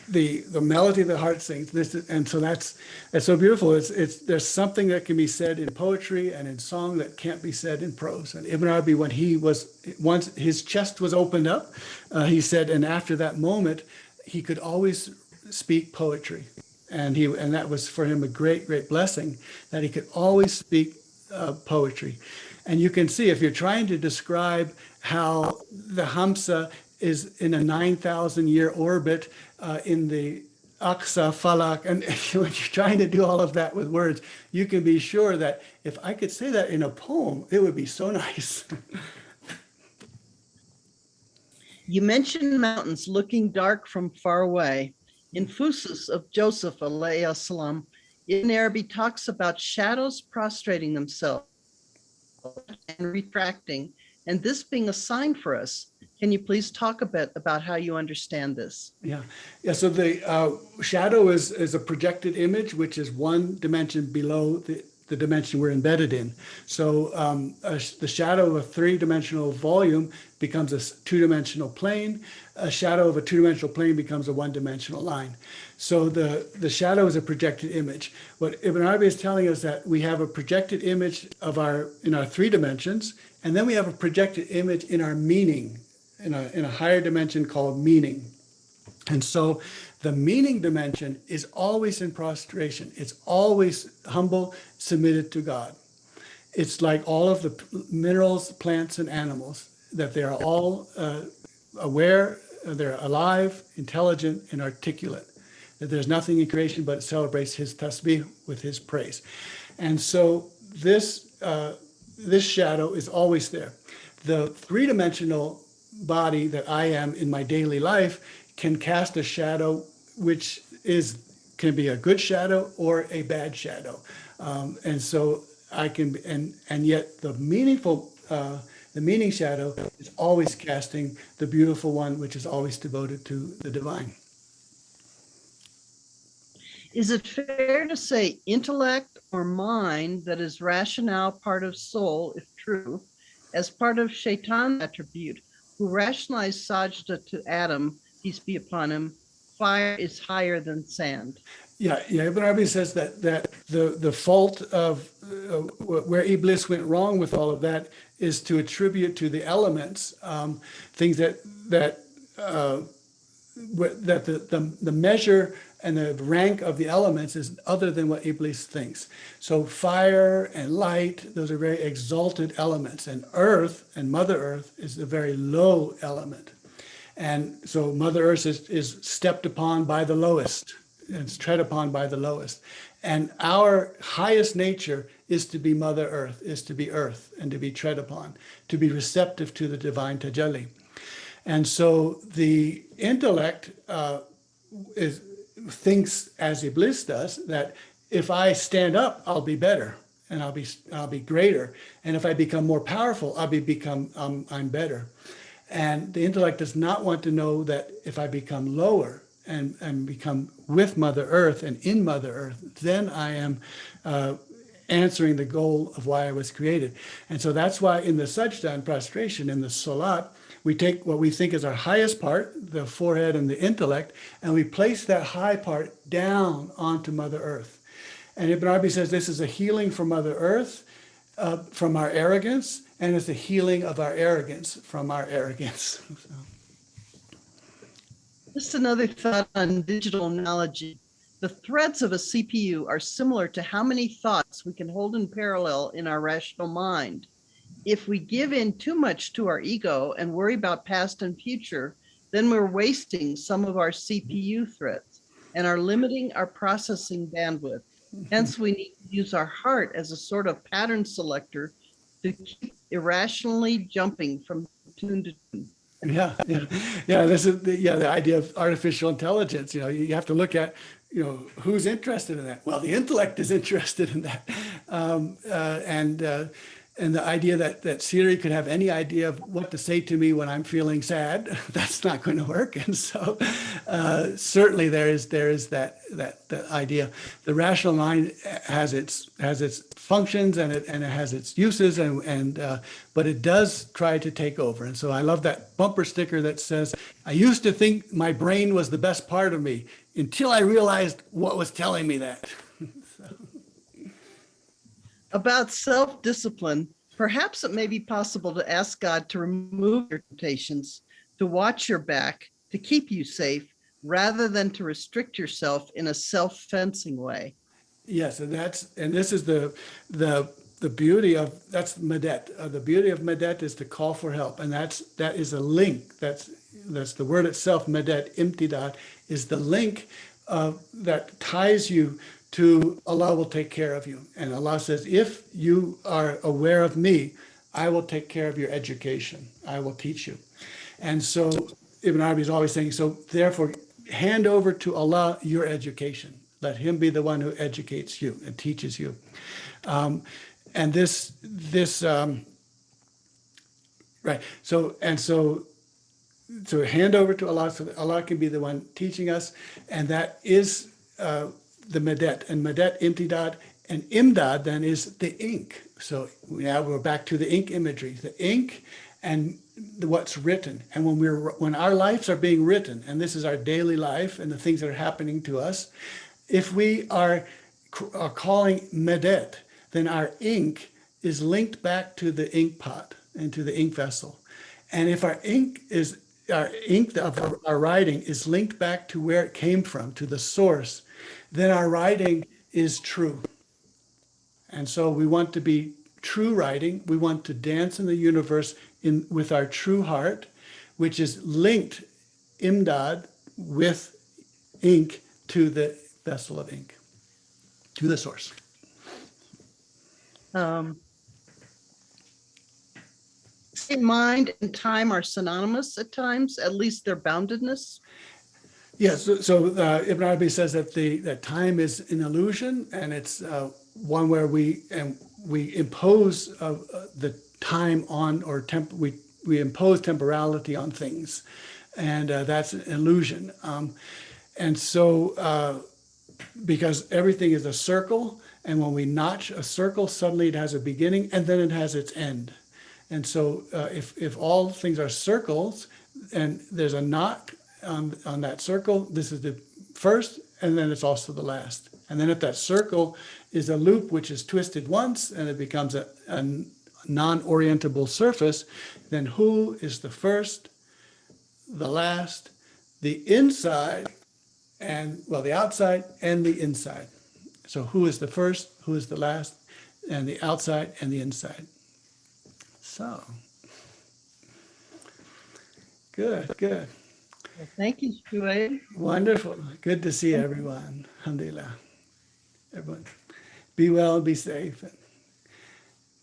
[SPEAKER 1] The melody the heart sings. And so that's so beautiful. There's something that can be said in poetry and in song that can't be said in prose. And Ibn Arabi, once his chest was opened up, he said, and after that moment, he could always speak poetry. And that was for him a great, great blessing, that he could always speak poetry. And you can see, if you're trying to describe how the Hamsa is in a 9,000-year orbit in the Aqsa Falak, and when you're trying to do all of that with words, you can be sure that if I could say that in a poem, it would be so nice.
[SPEAKER 8] You mentioned mountains looking dark from far away. In Fusus of Joseph, alayhi salam, Ibn Arabi talks about shadows prostrating themselves and retracting, and this being a sign for us. Can you please talk a bit about how you understand this?
[SPEAKER 1] Yeah. So the shadow is a projected image, which is one dimension below the dimension we're embedded in. So the shadow of a three-dimensional volume becomes a two-dimensional plane. A shadow of a two-dimensional plane becomes a one-dimensional line. So the shadow is a projected image. What Ibn Arabi is telling us that we have a projected image in our three dimensions, and then we have a projected image in our meaning, in a higher dimension called meaning. And so the meaning dimension is always in prostration. It's always humble, submitted to God. It's like all of the minerals, plants, and animals, that they are all aware, they're alive, intelligent, and articulate. That there's nothing in creation but it celebrates his tasbih with his praise. And so this shadow is always there. The three-dimensional body that I am in my daily life can cast a shadow which can be a good shadow or a bad shadow. And so I can, and yet the meaning shadow is always casting the beautiful one, which is always devoted to the divine.
[SPEAKER 8] Is it fair to say intellect or mind that is rationale part of soul, if true, as part of Shaitan attribute, who rationalized sajda to Adam, peace be upon him, fire is higher than sand?
[SPEAKER 1] Yeah. Ibn Arabi says that the fault of where Iblis went wrong with all of that is to attribute to the elements things that the measure and the rank of the elements is other than what Iblis thinks. So fire and light, those are very exalted elements, and earth and Mother Earth is a very low element. And so Mother Earth is stepped upon by the lowest, it's tread upon by the lowest. And our highest nature is to be Mother Earth, is to be earth and to be tread upon, to be receptive to the divine tajalli. And so the intellect thinks, as Iblis does, that if I stand up, I'll be better and I'll be greater. And if I become more powerful, I'm better. And the intellect does not want to know that if I become lower and become with Mother Earth and in Mother Earth, then I am answering the goal of why I was created. And so that's why in the sajda and prostration, in the salat, we take what we think is our highest part, the forehead and the intellect, and we place that high part down onto Mother Earth. And Ibn Arabi says this is a healing for Mother Earth from our arrogance, and it's a healing of our arrogance from our arrogance.
[SPEAKER 8] Just another thought on digital analogy. The threads of a CPU are similar to how many thoughts we can hold in parallel in our rational mind. If we give in too much to our ego and worry about past and future, then we're wasting some of our CPU threads and are limiting our processing bandwidth. Hence, we need to use our heart as a sort of pattern selector to keep irrationally jumping from tune to tune.
[SPEAKER 1] Yeah. This is the idea of artificial intelligence. You have to look at, who's interested in that. Well, the intellect is interested in that, and the idea that Siri could have any idea of what to say to me when I'm feeling sad, that's not going to work. And so certainly there is that idea. The rational mind has its functions and it has its uses, but it does try to take over. And so I love that bumper sticker that says, I used to think my brain was the best part of me until I realized what was telling me that.
[SPEAKER 8] About self-discipline, perhaps it may be possible to ask God to remove your temptations, to watch your back, to keep you safe, rather than to restrict yourself in a self-fencing way.
[SPEAKER 1] Yes, and this is the beauty of, that's Medet. The beauty of Medet is to call for help, and that is a link. That's the word itself. Medet, imtidad, is the link that ties you to Allah will take care of you. And Allah says, if you are aware of me, I will take care of your education. I will teach you. And so Ibn Arabi is always saying, so therefore, hand over to Allah your education. Let him be the one who educates you and teaches you. And this right. So hand over to Allah so that Allah can be the one teaching us. And that is the Medet, and Medet, imtidad, and imdad then is the ink. So now we're back to the ink imagery, the ink and what's written. And when our lives are being written, and this is our daily life and the things that are happening to us, if we are calling Medet, then our ink is linked back to the ink pot and to the ink vessel. And if our ink of our writing is linked back to where it came from, to the source, then our writing is true. And so we want to be true writing. We want to dance in the universe with our true heart, which is linked, imdad, with ink to the vessel of ink, to the source.
[SPEAKER 8] Mind and time are synonymous at times, at least their boundedness.
[SPEAKER 1] Yes, so Ibn Arabi says that time is an illusion, and it's one where we impose the time on, or we impose temporality on things, and that's an illusion. And so because everything is a circle, and when we notch a circle, suddenly it has a beginning and then it has its end. And so if all things are circles and there's a knot on that circle, this is the first, and then it's also the last. And then if that circle is a loop which is twisted once and it becomes a non-orientable surface, then who is the first, the last, the inside, and, well, the outside and the inside. So who is the first, who is the last, and the outside and the inside. So, good, good.
[SPEAKER 8] Well, thank you, Shuaib.
[SPEAKER 1] Wonderful. Good to see everyone. Alhamdulillah. Everyone, be well and be safe. And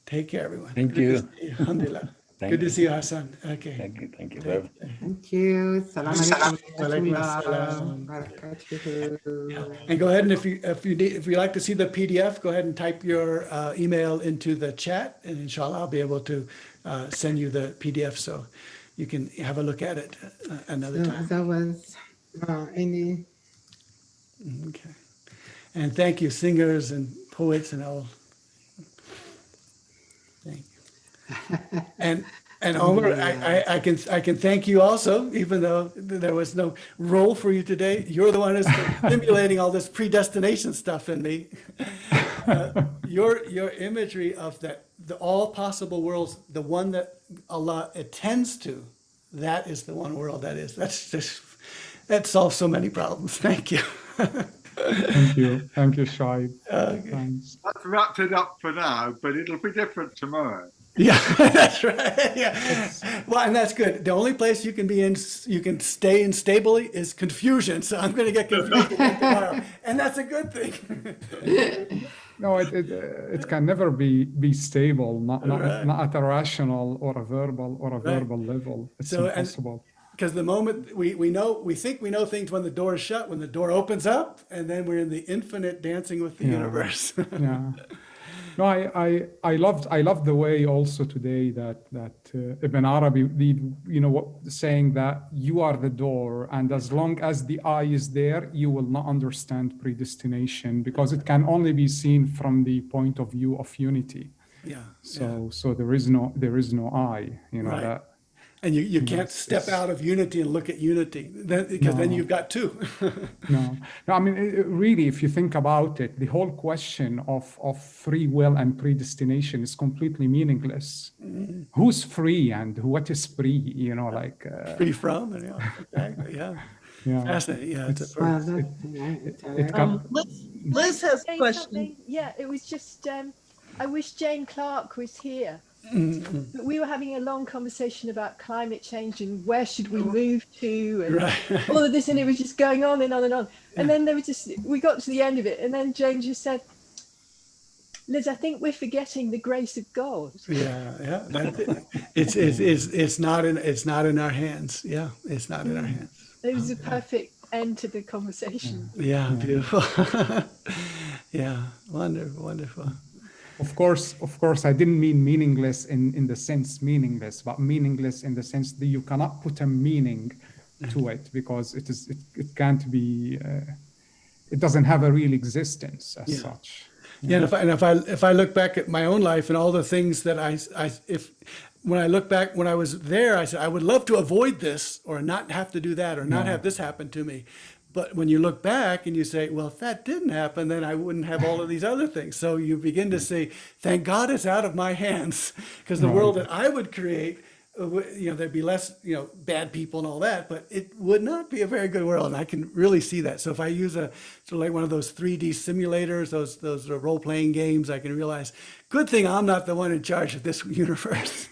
[SPEAKER 1] take care, everyone.
[SPEAKER 9] Thank
[SPEAKER 1] Good to
[SPEAKER 9] you.
[SPEAKER 1] see you. Alhamdulillah.
[SPEAKER 9] Thank
[SPEAKER 1] Good to
[SPEAKER 9] you.
[SPEAKER 1] see you, Hassan. Okay.
[SPEAKER 9] Thank you. Bye.
[SPEAKER 6] Thank you. Salam alaikum.
[SPEAKER 1] Walaikum
[SPEAKER 6] warahmatullahi
[SPEAKER 1] assalam.
[SPEAKER 6] wabarakatuh.
[SPEAKER 1] And go ahead and if you like to see the PDF, go ahead and type your email into the chat, and inshallah I'll be able to send you the PDF so you can have a look at it another
[SPEAKER 6] So
[SPEAKER 1] time.
[SPEAKER 6] that was any.
[SPEAKER 1] Okay. And thank you, singers and poets and all. Thank you. And Omar, I can thank you also, even though there was no role for you today. You're the one who's stimulating all this predestination stuff in me. Your imagery of the all possible worlds, the one that Allah attends to, that is the one world that solves so many problems. Thank you.
[SPEAKER 10] Thank you, Shaib. Thanks.
[SPEAKER 11] Let's wrap it up for now, but it'll be different tomorrow.
[SPEAKER 1] Yeah, that's right. Yeah. Well, and that's good. The only place you can stay in stably is confusion. So I'm going to get confused again tomorrow, and that's a good thing.
[SPEAKER 10] No, it can never be stable, not at a rational or a verbal level. It's impossible.
[SPEAKER 1] Because the moment we think we know things when the door is shut, when the door opens up, and then we're in the infinite dancing with the universe.
[SPEAKER 10] Yeah. No, I loved the way also today that Ibn Arabi, saying that you are the door, and as long as the eye is there, you will not understand predestination, because it can only be seen from the point of view of unity.
[SPEAKER 1] Yeah.
[SPEAKER 10] So there is no eye,
[SPEAKER 1] Right.
[SPEAKER 10] that.
[SPEAKER 1] And you can't step out of unity and look at unity, because then you've got two.
[SPEAKER 10] No, I mean, really, if you think about it, the whole question of free will and predestination is completely meaningless. Mm-hmm. Who's free and what is free?
[SPEAKER 1] Free from, and exactly, yeah.
[SPEAKER 10] Yeah.
[SPEAKER 1] Fascinating. Yeah,
[SPEAKER 8] Liz has a
[SPEAKER 12] Say
[SPEAKER 8] question.
[SPEAKER 12] something? Yeah, it was just, I wish Jane Clark was here.
[SPEAKER 1] Mm-hmm.
[SPEAKER 12] But we were having a long conversation about climate change and where should we move to, and all of this, and it was just going on and on and on. And then we got to the end of it, and then Jane just said, Liz, I think we're forgetting the grace of God.
[SPEAKER 1] Yeah. It's not in our hands. Yeah, it's not in our hands.
[SPEAKER 12] It was a perfect end to the conversation.
[SPEAKER 1] Yeah, beautiful. Yeah, wonderful.
[SPEAKER 10] Of course, I didn't mean meaningless in the sense meaningless, but meaningless in the sense that you cannot put a meaning to it, because it can't be, it doesn't have a real existence as such.
[SPEAKER 1] Yeah, and if I look back at my own life and all the things that when I look back when I was there, I said I would love to avoid this or not have to do that or not have this happen to me. But when you look back and you say, well, if that didn't happen, then I wouldn't have all of these other things. So you begin to say, thank God it's out of my hands, because the world that I would create, there'd be less, bad people and all that, but it would not be a very good world. And I can really see that. So if I use like one of those 3D simulators, those role-playing games, I can realize, good thing I'm not the one in charge of this universe.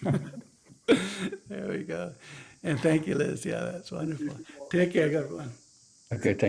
[SPEAKER 1] There we go. And thank you, Liz. Yeah, that's wonderful. Take care, everyone.
[SPEAKER 9] Okay, thank